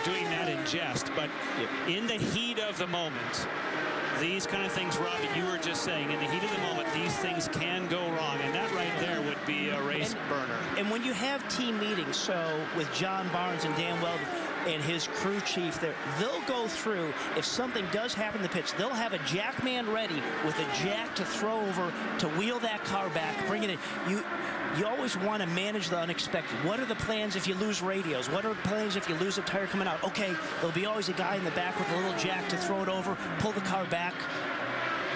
doing that in jest, but in the heat of the moment, these kind of things, Robbie, you were just saying, in the heat of the moment, these things can go wrong, and that right there would be a race burner. And when you have team meetings, so with John Barnes and Dan Weldon and his crew chief there, they'll go through, if something does happen in the pits, they'll have a jack man ready with a jack to throw over to wheel that car back, bring it in. You always want to manage the unexpected. What are the plans if you lose radios? What are the plans if you lose a tire coming out? Okay, there'll be always a guy in the back with a little jack to throw it over, pull the car back,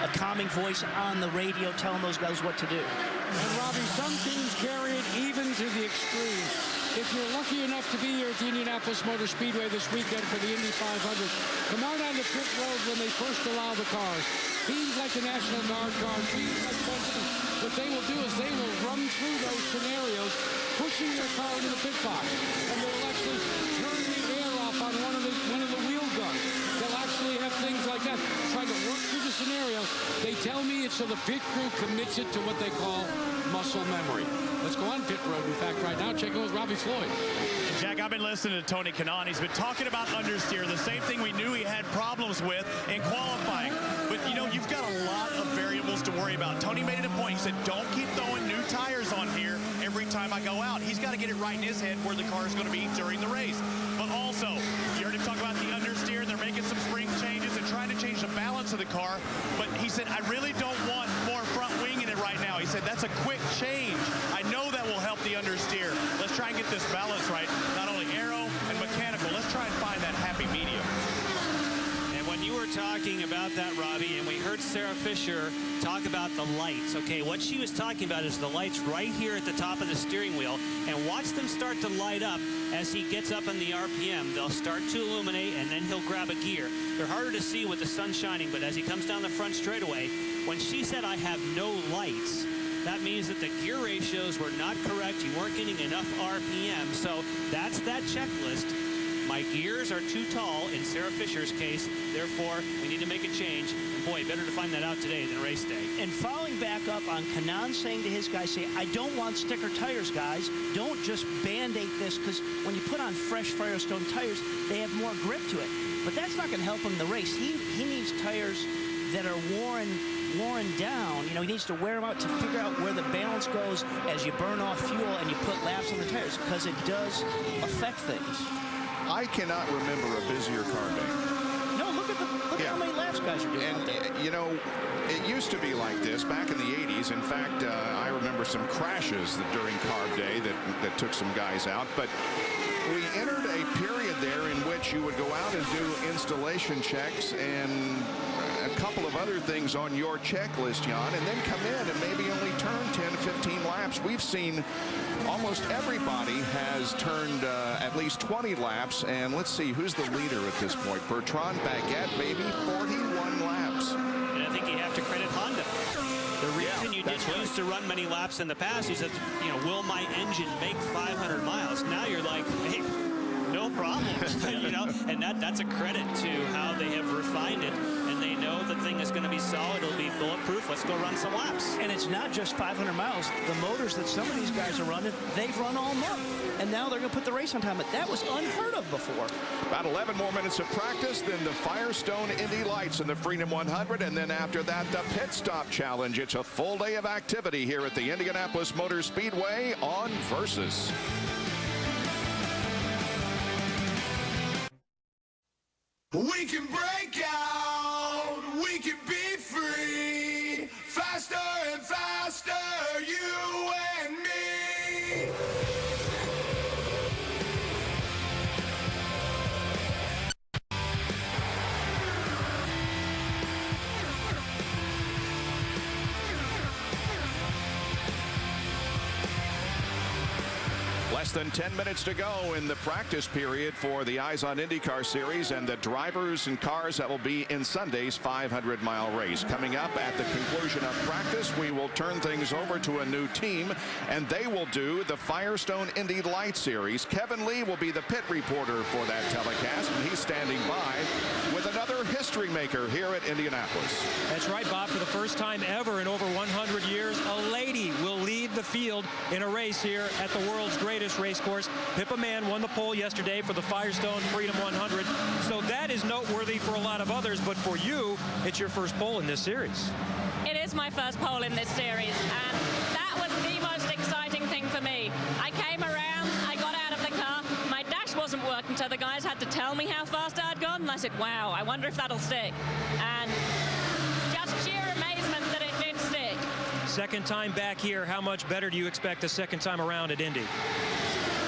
a calming voice on the radio telling those guys what to do. And Robbie, some teams carry it even to the extreme. If you're lucky enough to be here at the Indianapolis Motor Speedway this weekend for the Indy 500, come out on the pit road when they first allow the cars. Teams like the National Guard car, teams like Franchitti, what they will do is they will run through those scenarios, pushing their car into the pit box, and they'll actually turn the air off on one of the wheel guns. They'll actually have things like that, trying to work through the scenario. They tell me it's so the pit crew commits it to what they call muscle memory. Let's go on pit road, in fact, right now. Check in with Robbie Floyd. And Jack, I've been listening to Tony Kanaan. He's been talking about understeer, the same thing we knew he had problems with in qualifying. But, you've got a lot of variables to worry about. Tony made it a point. He said, don't keep throwing new tires on here every time I go out. He's got to get it right in his head where the car is going to be during the race. But also, you heard him talk about the understeer. They're making some spring changes and trying to change the balance of the car. But he said, I really don't want more front wing in it right now. He said, that's a quick change. I know that will help the understeer. Let's try and get this balance right. Not only aero and mechanical. Let's try and find that happy medium. And when you were talking about that, Robbie, and we heard Sarah Fisher talk about the lights. Okay, what she was talking about is the lights right here at the top of the steering wheel, and watch them start to light up as he gets up on the RPM. They'll start to illuminate, and then he'll grab a gear. They're harder to see with the sun shining, but as he comes down the front straightaway, when she said, "I have no lights," that means that the gear ratios were not correct. You weren't getting enough RPM. So that's that checklist. My gears are too tall in Sarah Fisher's case. Therefore, we need to make a change. And boy, better to find that out today than race day. And following back up on Kanaan saying to his guys, say, I don't want sticker tires, guys. Don't just Band-Aid this, because when you put on fresh Firestone tires, they have more grip to it. But that's not going to help him in the race. He needs tires that are worn down. You know, he needs to wear them out to figure out where the balance goes as you burn off fuel and you put laps on the tires, because it does affect things. I cannot remember a busier car day. No, look at how many laps guys are doing. And, you know, it used to be like this back in the 80s. In fact, I remember some crashes during Carb Day that took some guys out. But we entered a period there in which you would go out and do installation checks and a couple of other things on your checklist, Jan, and then come in and maybe only turn 10, 15 laps. We've seen almost everybody has turned at least 20 laps, and let's see, who's the leader at this point? Bertrand Baguette, baby, 41 laps. And I think you have to credit Honda. The reason you didn't used to run many laps in the past is that, you know, will my engine make 500 miles? Now you're like, hey, no problem. You know, and that's a credit to how they have refined it. And they know the thing is going to be solid. It'll be bulletproof. Let's go run some laps. And it's not just 500 miles. The motors that some of these guys are running, they've run all month. And now they're going to put the race on time. But that was unheard of before. About 11 more minutes of practice, then the Firestone Indy Lights in the Freedom 100. And then after that, the Pit Stop Challenge. It's a full day of activity here at the Indianapolis Motor Speedway on Versus. We can break out, we can be free, faster and faster, you and me. Less than 10 minutes to go in the practice period for the Eyes on IndyCar series and the drivers and cars that will be in Sunday's 500-mile race. Coming up at the conclusion of practice, we will turn things over to a new team, and they will do the Firestone Indy Light Series. Kevin Lee will be the pit reporter for that telecast, and he's standing by with another history maker here at Indianapolis. That's right, Bob. For the first time ever in over 100 years, a lady will lead the field in a race here at the world's greatest race course. Pippa Mann won the pole yesterday for the Firestone Freedom 100. So that is noteworthy for a lot of others, but for you, it's your first pole in this series. It is my first pole in this series, and that was the most exciting thing for me. I came around, I got out of the car, my dash wasn't working, so the guys had to tell me how fast I'd gone, and I said, wow, I wonder if that'll stick. And just sheer amazement that it did stick. Second time back here, how much better do you expect the second time around at Indy?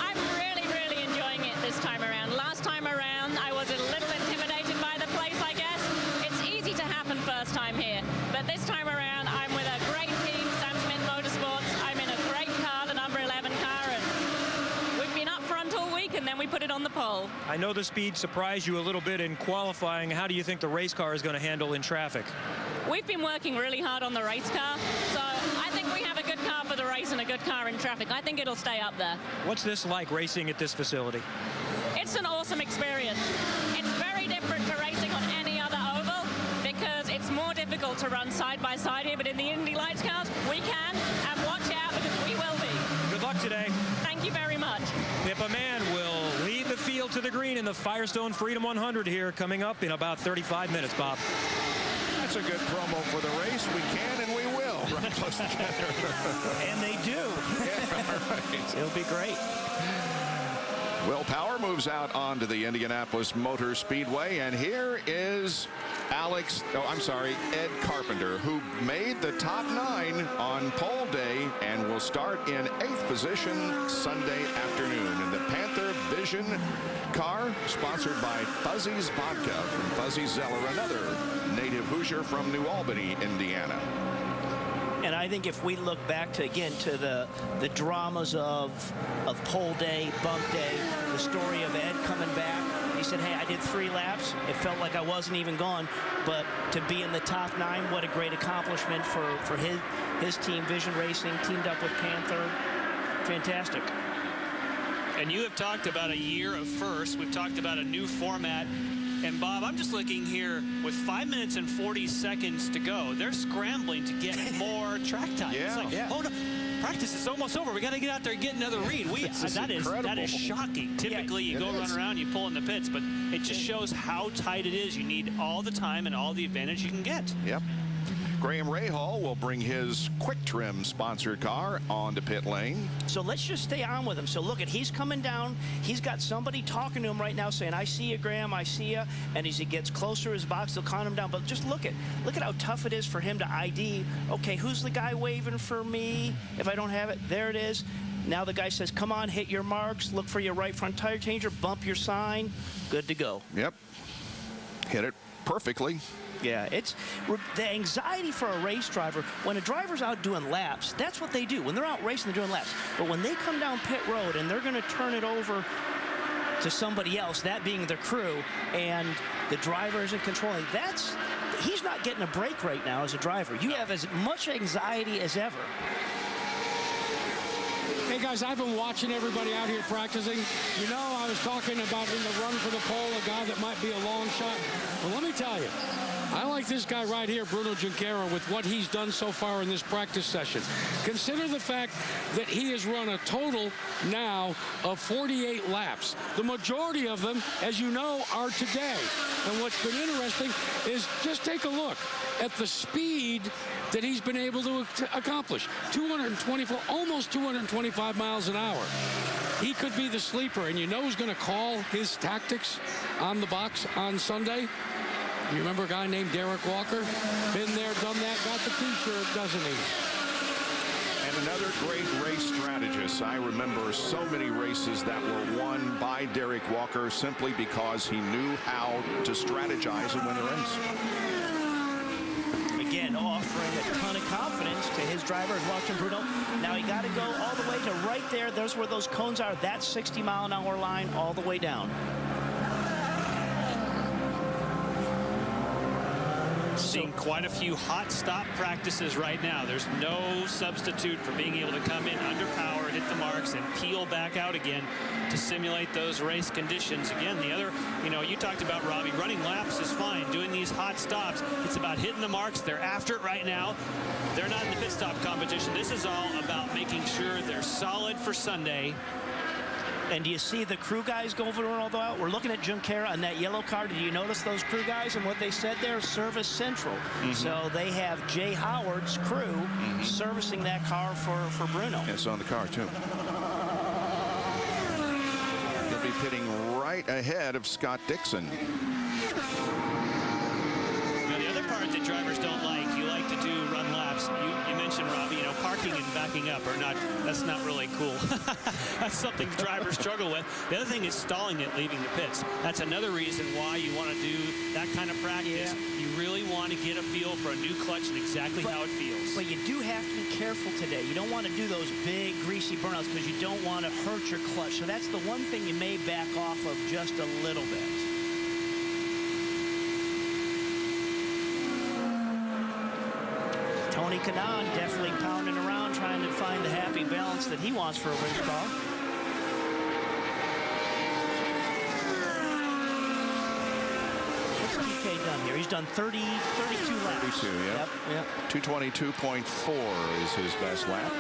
I'm really, really enjoying it this time around. Last time around, I was a little intimidated by the place, I guess. It's easy to happen first time here, but this time around, I'm with a great team, Sam Smith Motorsports. I'm in a great car, the number 11 car, and we've been up front all week, and then we put it on the pole. I know the speed surprised you a little bit in qualifying. How do you think the race car is going to handle in traffic? We've been working really hard on the race car, so I think we have a good car for the race and a good car in traffic. I think it'll stay up there. What's this like, racing at this facility? It's an awesome experience. It's very different to racing on any other oval because it's more difficult to run side by side here, but in the Indy Lights cars, we can, and watch out because we will be. Good luck today. Thank you very much. Pippa Mann will lead the field to the green in the Firestone Freedom 100 here, coming up in about 35 minutes, Bob. That's a good promo for the race. We can and we will run close together. And they do. Yeah, right. It'll be great. Will Power moves out onto the Indianapolis Motor Speedway, and here is Ed Carpenter, who made the top 9 on pole day and will start in 8th position Sunday afternoon in the Panther Vision car, sponsored by Fuzzy's Vodka from Fuzzy Zeller, another native Hoosier from New Albany, Indiana. And I think if we look back to the dramas of pole day, bump day, the story of Ed coming back, he said, hey, I did 3 laps. It felt like I wasn't even gone. But to be in the top 9, what a great accomplishment for his team, Vision Racing, teamed up with Panther. Fantastic. And you have talked about a year of firsts. We've talked about a new format. And Bob, I'm just looking here with 5 minutes and 40 seconds to go. They're scrambling to get more track time. Yeah. It's like, oh no, practice is almost over. We got to get out there and get another read. That is shocking. Typically, you go run around, you pull in the pits, but it just shows how tight it is. You need all the time and all the advantage you can get. Yep. Graham Rahal will bring his Quick Trim sponsored car onto pit lane. So let's just stay on with him. So look, he's coming down. He's got somebody talking to him right now saying, I see you, Graham, I see you. And as he gets closer to his box, they'll count him down. But just look at how tough it is for him to ID. Okay, who's the guy waving for me? If I don't have it, there it is. Now the guy says, come on, hit your marks, look for your right front tire changer, bump your sign, good to go. Yep. Hit it perfectly. Yeah, it's the anxiety for a race driver. When a driver's out doing laps, that's what they do. When they're out racing, they're doing laps. But when they come down pit road and they're going to turn it over to somebody else, that being the crew, and the driver isn't controlling, he's not getting a break right now as a driver. You have as much anxiety as ever. Hey, guys, I've been watching everybody out here practicing. You know, I was talking about in the run for the pole, a guy that might be a long shot. Well, let me tell you, I like this guy right here, Bruno Junqueira, with what he's done so far in this practice session. Consider the fact that he has run a total now of 48 laps. The majority of them, as you know, are today. And what's been interesting is just take a look at the speed that he's been able to accomplish. 224, almost 225 miles an hour. He could be the sleeper, and you know who's going to call his tactics on the box on Sunday? You remember a guy named Derek Walker? Been there, done that, got the T-shirt, doesn't he? And another great race strategist. I remember so many races that were won by Derek Walker simply because he knew how to strategize and win the race. Again, offering a ton of confidence to his driver, as watching Bruno. Now he got to go all the way to right there. There's where those cones are. That 60-mile-an-hour line all the way down. Seeing quite a few hot stop practices right now. There's no substitute for being able to come in under power, hit the marks, and peel back out again to simulate those race conditions. Again, the other, you talked about, Robbie, running laps is fine. Doing these hot stops, it's about hitting the marks. They're after it right now. They're not in the pit stop competition. This is all about making sure they're solid for Sunday. And do you see the crew guys go over all the out? We're looking at Junqueira on that yellow car. Did you notice those crew guys and what they said there? Service Central. So they have Jay Howard's crew servicing that car for Bruno. It's on the car, too. He'll be pitting right ahead of Scott Dixon. Now, the other part that drivers don't like, you like to do run laps. You mentioned, Robbie, parking and backing up are not, that's not really cool. That's something drivers struggle with. The other thing is stalling it, leaving the pits. That's another reason why you want to do that kind of practice. Yeah. You really want to get a feel for a new clutch and exactly how it feels. But you do have to be careful today. You don't want to do those big, greasy burnouts because you don't want to hurt your clutch. So that's the one thing you may back off of just a little bit. Tony Kanaan definitely pounding around trying to find the happy balance that he wants for a race car. What's DK done here? He's done 32 laps. 32, yeah. Yep. 222.4 is his best lap.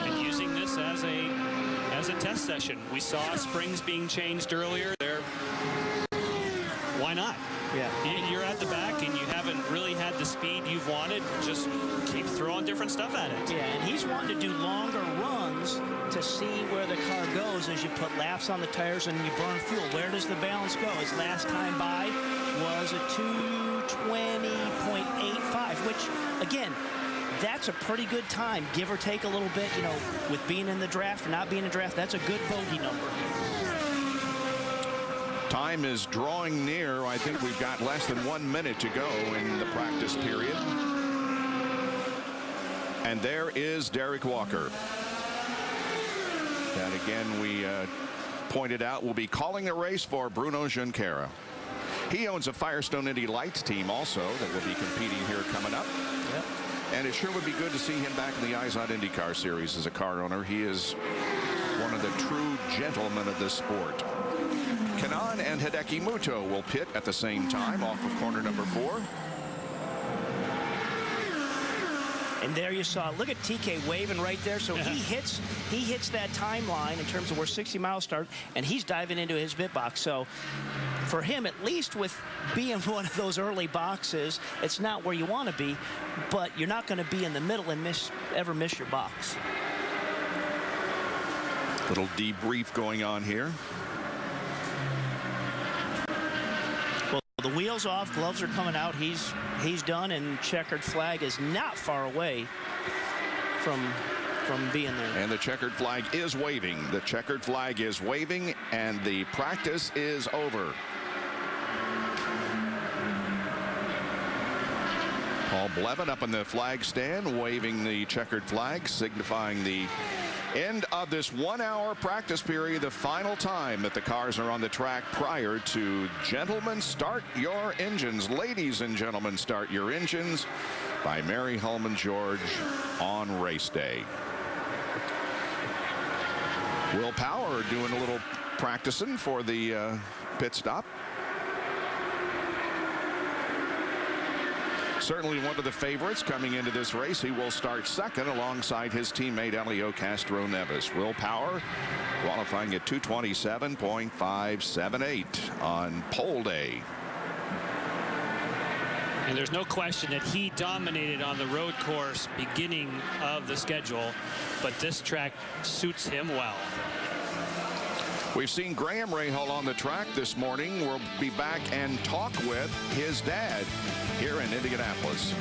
And using this as a test session. We saw springs being changed earlier. Why not? Yeah. You're at the back and you haven't really had the speed you've wanted. Just keep throwing different stuff at it. Yeah, and he's wanting to do longer runs to see where the car goes as you put laps on the tires and you burn fuel. Where does the balance go? His last time by was a 2:20.85, which, again, that's a pretty good time, give or take a little bit. You know, with being in the draft or not being in the draft, that's a good bogey number. Time is drawing near. I think we've got less than 1 minute to go in the practice period. And there is Derek Walker. That again, we pointed out, will be calling the race for Bruno Junqueira. He owns a Firestone Indy Lights team also that will be competing here coming up. Yep. And it sure would be good to see him back in the Eyes on IndyCar series as a car owner. He is one of the true gentlemen of this sport. Kanan and Hideki Muto will pit at the same time off of corner number 4. And there you saw, look at TK waving right there. So he hits that timeline in terms of where 60 miles start, and he's diving into his pit box. So for him, at least with being one of those early boxes, it's not where you want to be, but you're not going to be in the middle and ever miss your box. Little debrief going on here. Well, the wheels off, gloves are coming out. He's done, and checkered flag is not far away from being there. And the checkered flag is waving. The checkered flag is waving, and the practice is over. Paul Blevin up in the flag stand, waving the checkered flag, signifying the end of this 1 hour practice period, the final time that the cars are on the track prior to Gentlemen Start Your Engines. Ladies and gentlemen, start your engines by Mary Holman George on race day. Will Power doing a little practicing for the pit stop. Certainly one of the favorites coming into this race. He will start second alongside his teammate Elio Castro Neves. Will Power qualifying at 227.578 on pole day. And there's no question that he dominated on the road course beginning of the schedule, but this track suits him well. We've seen Graham Rahal on the track this morning. We'll be back and talk with his dad here in Indianapolis.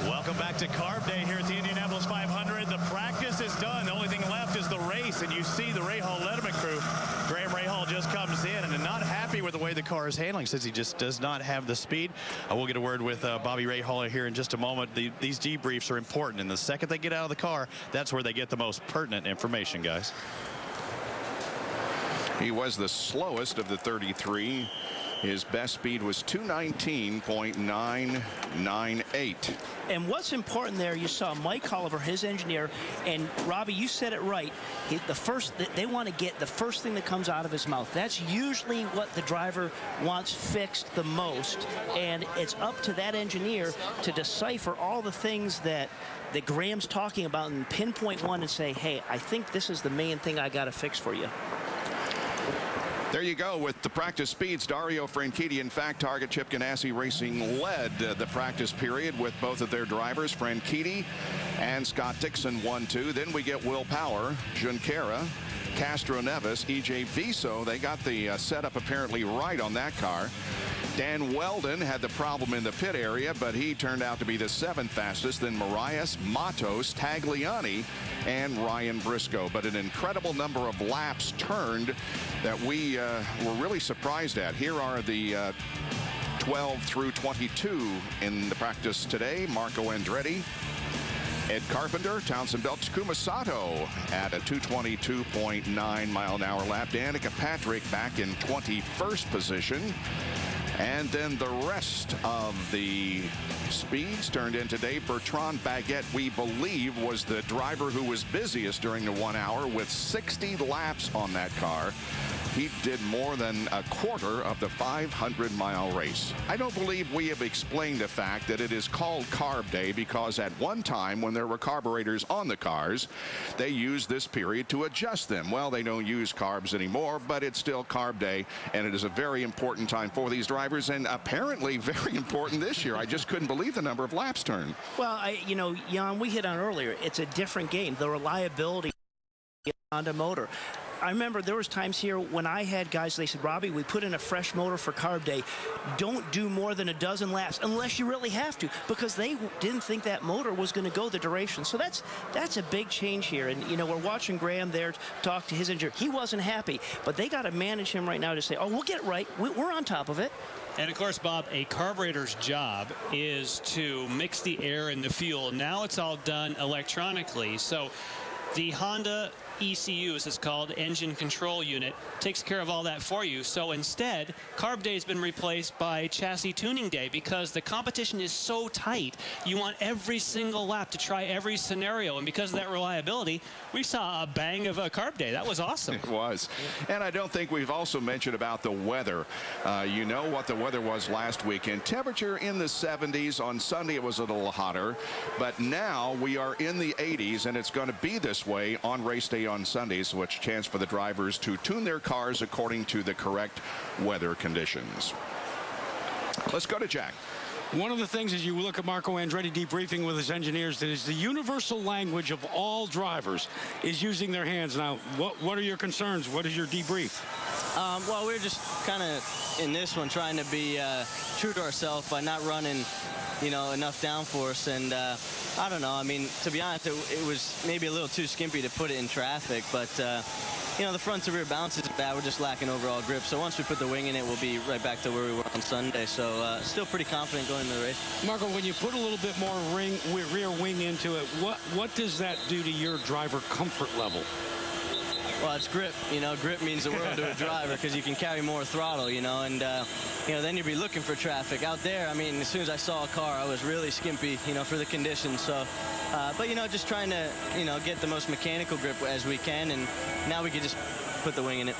Welcome back to Carb Day here at the Indianapolis 500. The practice is done. The only thing left is the race, and you see the Rahal Letterman crew. Graham Rahal just comes in and not happy with the way the car is handling, says he just does not have the speed. We'll get a word with Bobby Rahal here in just a moment. These debriefs are important, and the second they get out of the car, that's where they get the most pertinent information, guys. He was the slowest of the 33. His best speed was 219.998. And what's important there, you saw Mike Oliver, his engineer, and Robbie, you said it right. They want to get the first thing that comes out of his mouth. That's usually what the driver wants fixed the most, and it's up to that engineer to decipher all the things that Graham's talking about and pinpoint one and say, hey, I think this is the main thing I got to fix for you. There you go with the practice speeds. Dario Franchitti, in fact, Target Chip Ganassi Racing led the practice period with both of their drivers, Franchitti and Scott Dixon, 1-2. Then we get Will Power, Junqueira, Castro Neves, EJ Viso. They got the setup apparently right on that car. Dan Weldon had the problem in the pit area, but he turned out to be the 7th fastest. Then Marias, Matos, Tagliani, and Ryan Briscoe. But an incredible number of laps turned that we were really surprised at. Here are the 12 through 22 in the practice today. Marco Andretti, Ed Carpenter, Townsend Bell, Takuma Sato at a 222.9 mile an hour lap. Danica Patrick back in 21st position. And then the rest of the speeds turned in today. Bertrand Baguette, we believe, was the driver who was busiest during the 1 hour with 60 laps on that car. He did more than a quarter of the 500-mile race. I don't believe we have explained the fact that it is called Carb Day because at one time when there were carburetors on the cars, they used this period to adjust them. Well, they don't use carbs anymore, but it's still Carb Day, and it is a very important time for these drivers, and apparently very important this year. I just couldn't believe the number of laps turned. Well, you know, Jan, we hit on earlier, it's a different game. The reliability on the motor. I remember there was times here when I had guys, they said, Robbie, we put in a fresh motor for Carb Day. Don't do more than a dozen laps unless you really have to, because they didn't think that motor was going to go the duration. So that's a big change here. And, you know, we're watching Graham there talk to his engineer. He wasn't happy, but they got to manage him right now to say, oh, we'll get it right. We're on top of it. And of course, Bob, a carburetor's job is to mix the air and the fuel. Now it's all done electronically. So the Honda ECU, as it's called, engine control unit, takes care of all that for you. So instead, Carb Day has been replaced by chassis tuning day because the competition is so tight. You want every single lap to try every scenario, and because of that reliability, we saw a bang of a Carb Day. That was awesome. It was. And I don't think we've also mentioned about the weather. You know what the weather was last weekend. Temperature in the 70s. On Sunday it was a little hotter, but now we are in the 80s, and it's going to be this way on race day on Sundays, so it's a chance for the drivers to tune their cars according to the correct weather conditions. Let's go to Jack. One of the things as you look at Marco Andretti debriefing with his engineers, that is the universal language of all drivers is using their hands. Now, what are your concerns? What is your debrief? Well, we're just kind of in this one trying to be true to ourselves by not running, you know, enough downforce. And I don't know. I mean, to be honest, it was maybe a little too skimpy to put it in traffic. But, you know, the front to rear balance is bad. We're just lacking overall grip. So once we put the wing in it, we'll be right back to where we were on Sunday. So still pretty confident going into the race. Marco, when you put a little bit more rear wing into it, what does that do to your driver comfort level? Well, it's grip. You know, grip means the world to a driver because you can carry more throttle, you know, and, you know, then you'll be looking for traffic. Out there, I mean, as soon as I saw a car, I was really skimpy, you know, for the conditions. So, but, you know, just trying to, you know, get the most mechanical grip as we can, and now we can just put the wing in it.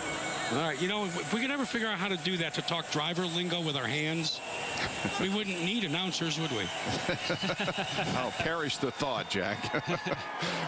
All right, you know, if we could ever figure out how to do that, to talk driver lingo with our hands, we wouldn't need announcers, would we? Oh, perish the thought, Jack.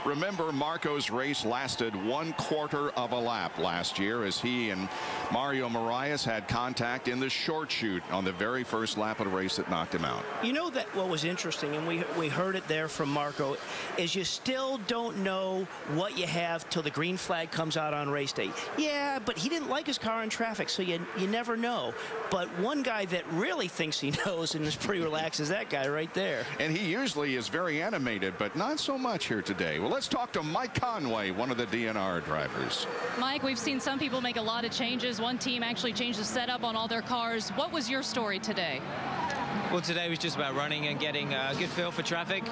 Remember, Marco's race lasted 1/4 of a lap last year as he and Mario Moraes had contact in the short chute on the very first lap of the race that knocked him out. You know that what was interesting, and we heard it there from Marco, is you still don't know what you have till the green flag comes out on race day. Yeah, but he didn't like his car in traffic, so you never know. But one guy that really thinks he knows and is pretty relaxed is that guy right there. And he usually is very animated, but not so much here today. Well, let's talk to Mike Conway, one of the DNR drivers. Mike, we've seen some people make a lot of changes. One team actually changed the setup on all their cars. What was your story today? Well, today was just about running and getting a good feel for traffic.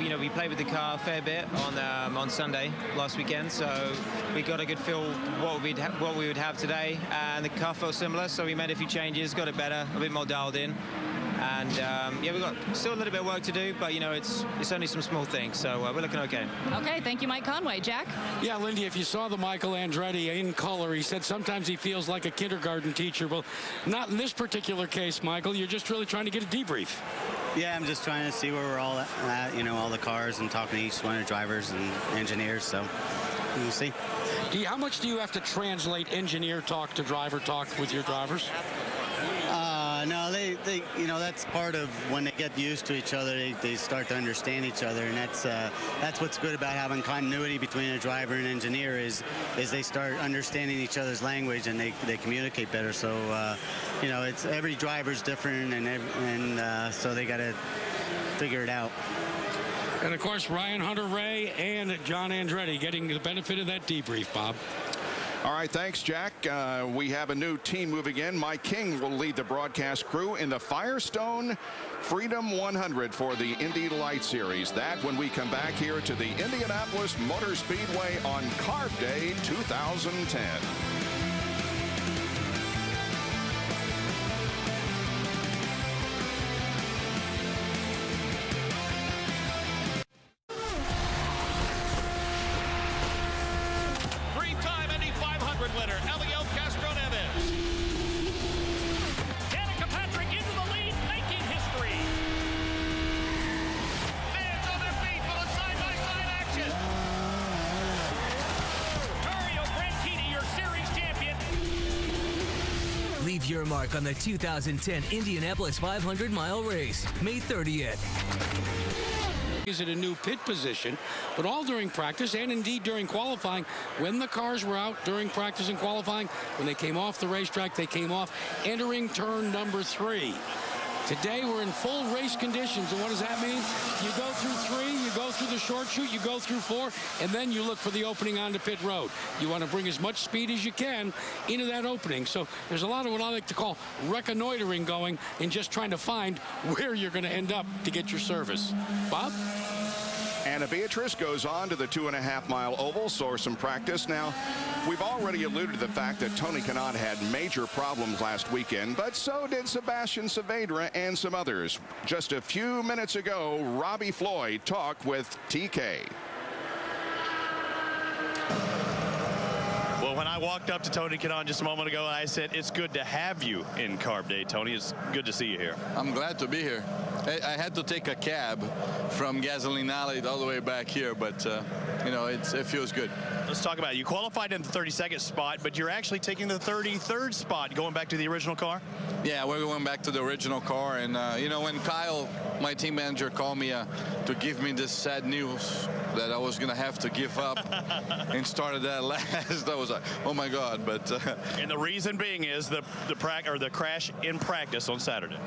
You know, we played with the car a fair bit on Sunday last weekend, so we got a good feel what we would have today, and the car felt similar, so we made a few changes, got it better, a bit more dialed in. And yeah, we've got still a little bit of work to do, but you know, it's only some small things, so we're looking okay. Okay, thank you, Mike Conway. Jack? Yeah, Lindy, if you saw the Michael Andretti in color, he said sometimes he feels like a kindergarten teacher. Well, not in this particular case, Michael. You're just really trying to get a debrief. Yeah, I'm just trying to see where we're all at, you know, all the cars, and talking to each one of the drivers and engineers, so we'll see. How much do you have to translate engineer talk to driver talk with your drivers? No, they you know, that's part of when they get used to each other, they start to understand each other, and that's what's good about having continuity between a driver and engineer is they start understanding each other's language, and they communicate better. So you know, it's every driver's different, and so they got to figure it out. And of course, Ryan Hunter-Reay and John Andretti getting the benefit of that debrief, Bob. All right, thanks, Jack. We have a new team moving in. Mike King will lead the broadcast crew in the Firestone Freedom 100 for the Indy Light Series. That when we come back here to the Indianapolis Motor Speedway on Carb Day 2010. Winner Elio Castro action. Dario Franchitti, your series champion. Leave your mark on the 2010 Indianapolis 500-mile race, May 30th. Is at a new pit position, but all during practice and indeed during qualifying. When the cars were out during practice and qualifying, when they came off the racetrack, they came off entering turn number 3. Today we're in full race conditions, and what does that mean? You go through 3, you go through the short chute, you go through 4, and then you look for the opening onto pit road. You want to bring as much speed as you can into that opening. So there's a lot of what I like to call reconnoitering going and just trying to find where you're going to end up to get your service. Bob? Anna Beatrice goes on to the 2.5-mile oval, saw some practice. Now, we've already alluded to the fact that Tony Kanaan had major problems last weekend, but so did Sebastian Saavedra and some others. Just a few minutes ago, Robbie Floyd talked with TK. Well, when I walked up to Tony Kanaan just a moment ago, I said, it's good to have you in Carb Day, Tony. It's good to see you here. I'm glad to be here. I had to take a cab from Gasoline Alley all the way back here, but, you know, it feels good. Let's talk about it. You qualified in the 32nd spot, but you're actually taking the 33rd spot, going back to the original car? Yeah, we're going back to the original car. And, you know, when Kyle, my team manager, called me to give me this sad news that I was going to have to give up and started that last, I was like, oh, my God. But and the reason being is the crash in practice on Saturday.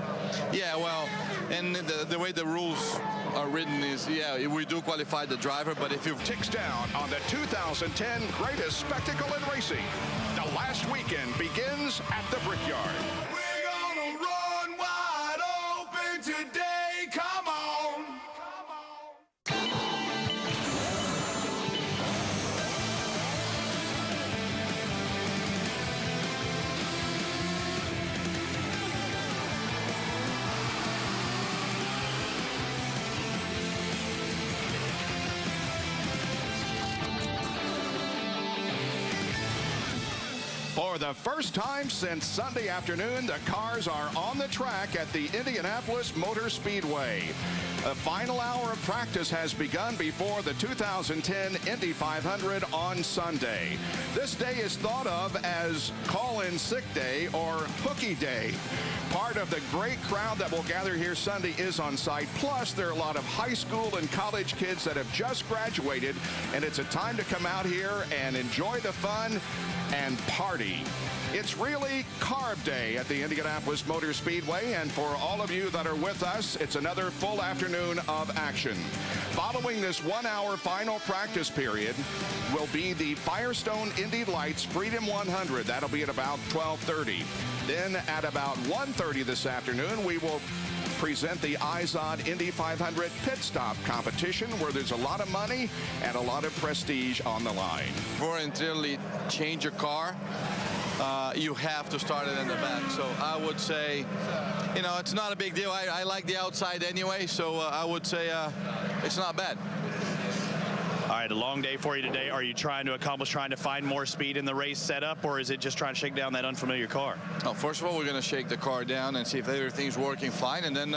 Yeah, well, and the way the rules are written is, yeah, we do qualify the driver, but if you ticks down on the 2010 greatest spectacle in racing, the last weekend begins at the Brickyard. We're gonna run wide open today. Come on. For the first time since Sunday afternoon, the cars are on the track at the Indianapolis Motor Speedway. The final hour of practice has begun before the 2010 Indy 500 on Sunday. This day is thought of as call-in sick day or hooky day. Part of the great crowd that will gather here Sunday is on site. Plus, there are a lot of high school and college kids that have just graduated, and it's a time to come out here and enjoy the fun and party. It's really Carb Day at the Indianapolis Motor Speedway, and for all of you that are with us, it's another full afternoon of action. Following this 1-hour final practice period will be the Firestone Indy Lights Freedom 100. That'll be at about 12:30. Then at about 1:30 this afternoon, we will present the IZOD Indy 500 Pit Stop competition, where there's a lot of money and a lot of prestige on the line. Voluntarily change your car, you have to start it in the back. So I would say, you know, it's not a big deal. I like the outside anyway, so I would say it's not bad. All right, a long day for you today. Are you trying to find more speed in the race setup, or is it just trying to shake down that unfamiliar car? Oh, first of all, we're going to shake the car down and see if everything's working fine, and then,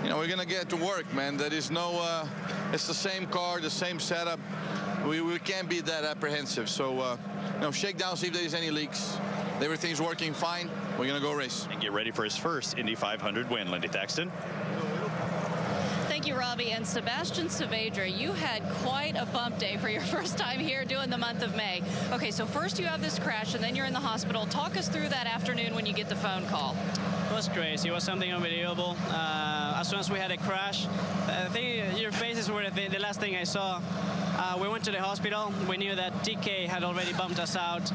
you know, we're going to get to work, man. There is no, it's the same car, the same setup. We can't be that apprehensive. So, you know, shake down, see if there's any leaks. Everything's working fine. We're going to go race. And get ready for his first Indy 500 win, Lindy Thaxton. Thank you, Robbie. And Sebastian Saavedra, you had quite a bump day for your first time here doing the month of May. Okay, so first you have this crash, and then you're in the hospital. Talk us through that afternoon when you get the phone call. It was crazy. It was something unbelievable. As soon as we had a crash, I think your faces were the last thing I saw. We went to the hospital. We knew that TK had already bumped us out.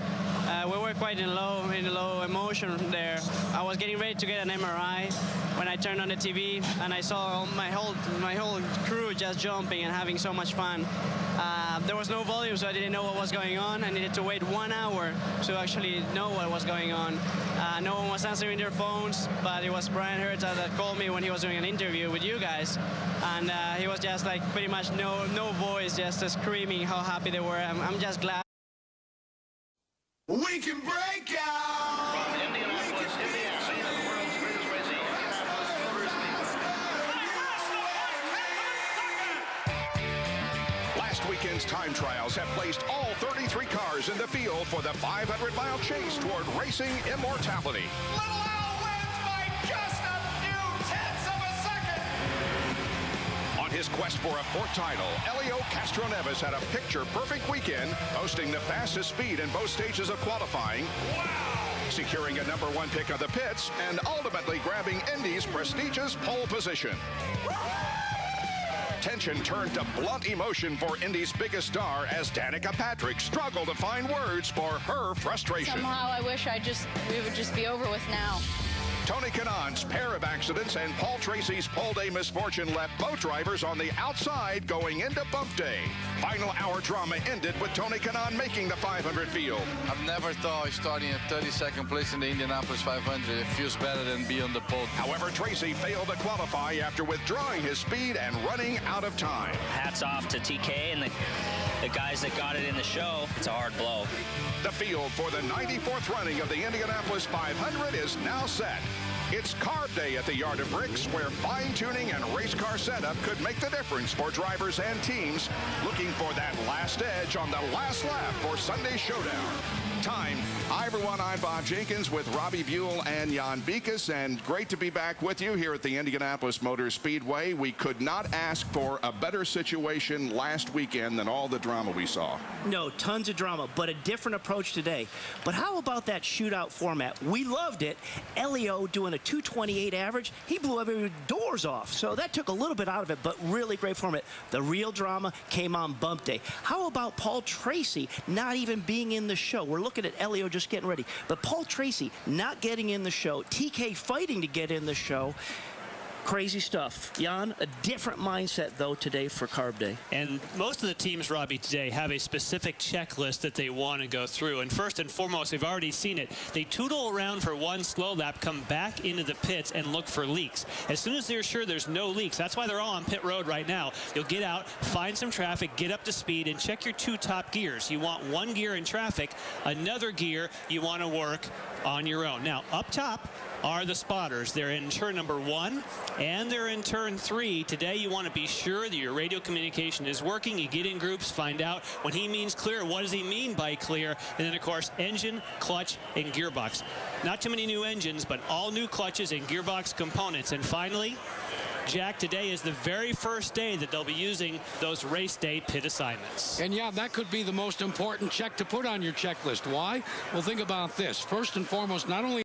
We were quite in low emotion there. I was getting ready to get an MRI when I turned on the TV, and I saw my whole crew just jumping and having so much fun. There was no volume, so I didn't know what was going on. I needed to wait 1 hour to actually know what was going on. No one was answering their phones, but it was Brian Herta that called me when he was doing an interview with you guys. And he was just like pretty much no voice, just screaming how happy they were. I'm just glad. We can break out. From Indianapolis, Indiana, scene of the world's greatest racing, Indianapolis Motor Speedway. Last Last weekend's time trials have placed all 33 cars in the field for the 500-mile chase toward racing immortality. Little Al wins by just a few tenths of a second. On his quest for a fourth title, Elio Castroneves had a picture-perfect weekend, posting the fastest speed in both stages of qualifying. Wow! Securing a #1 pick of the pits and ultimately grabbing Indy's prestigious pole position. Tension turned to blunt emotion for Indy's biggest star as Danica Patrick struggled to find words for her frustration. Somehow I wish we would just be over with now. Tony Kanaan's pair of accidents and Paul Tracy's pole day misfortune left both drivers on the outside going into bump day. Final hour drama ended with Tony Kanaan making the 500 field. I've never thought starting at 32nd place in the Indianapolis 500. It feels better than being on the pole. However, Tracy failed to qualify after withdrawing his speed and running out of time. Hats off to TK and the guys that got it in the show. It's a hard blow. The field for the 94th running of the Indianapolis 500 is now set. It's Carb Day at the Yard of Bricks, where fine-tuning and race car setup could make the difference for drivers and teams looking for that last edge on the last lap for Sunday's showdown. Time. Hi, everyone. I'm Bob Jenkins with Robbie Buell and Jan Beekes, and great to be back with you here at the Indianapolis Motor Speedway. We could not ask for a better situation last weekend than all the drama we saw. No, tons of drama, but a different approach today. But how about that shootout format? We loved it. Elio doing a 228 average, he blew every doors off. So that took a little bit out of it, but really great format. The real drama came on bump day. How about Paul Tracy not even being in the show? We're looking at Elio just getting ready, but Paul Tracy not getting in the show, TK fighting to get in the show. Crazy stuff. Jan, a different mindset, though, today for Carb Day. And most of the teams, Robbie, today have a specific checklist that they want to go through. And first and foremost, we've already seen it. They tootle around for one slow lap, come back into the pits, and look for leaks. As soon as they're sure there's no leaks, that's why they're all on pit road right now. You'll get out, find some traffic, get up to speed, and check your two top gears. You want one gear in traffic, another gear you want to work on your own. Now, up top are the spotters. They're in turn #1 and they're in turn 3. Today you want to be sure that your radio communication is working. You get in groups, find out when he means clear, what does he mean by clear, and then of course engine, clutch, and gearbox. Not too many new engines, but all new clutches and gearbox components. And finally, Jack, today is the very first day that they'll be using those race day pit assignments. And yeah, that could be the most important check to put on your checklist. Why? Well, think about this. First and foremost, not only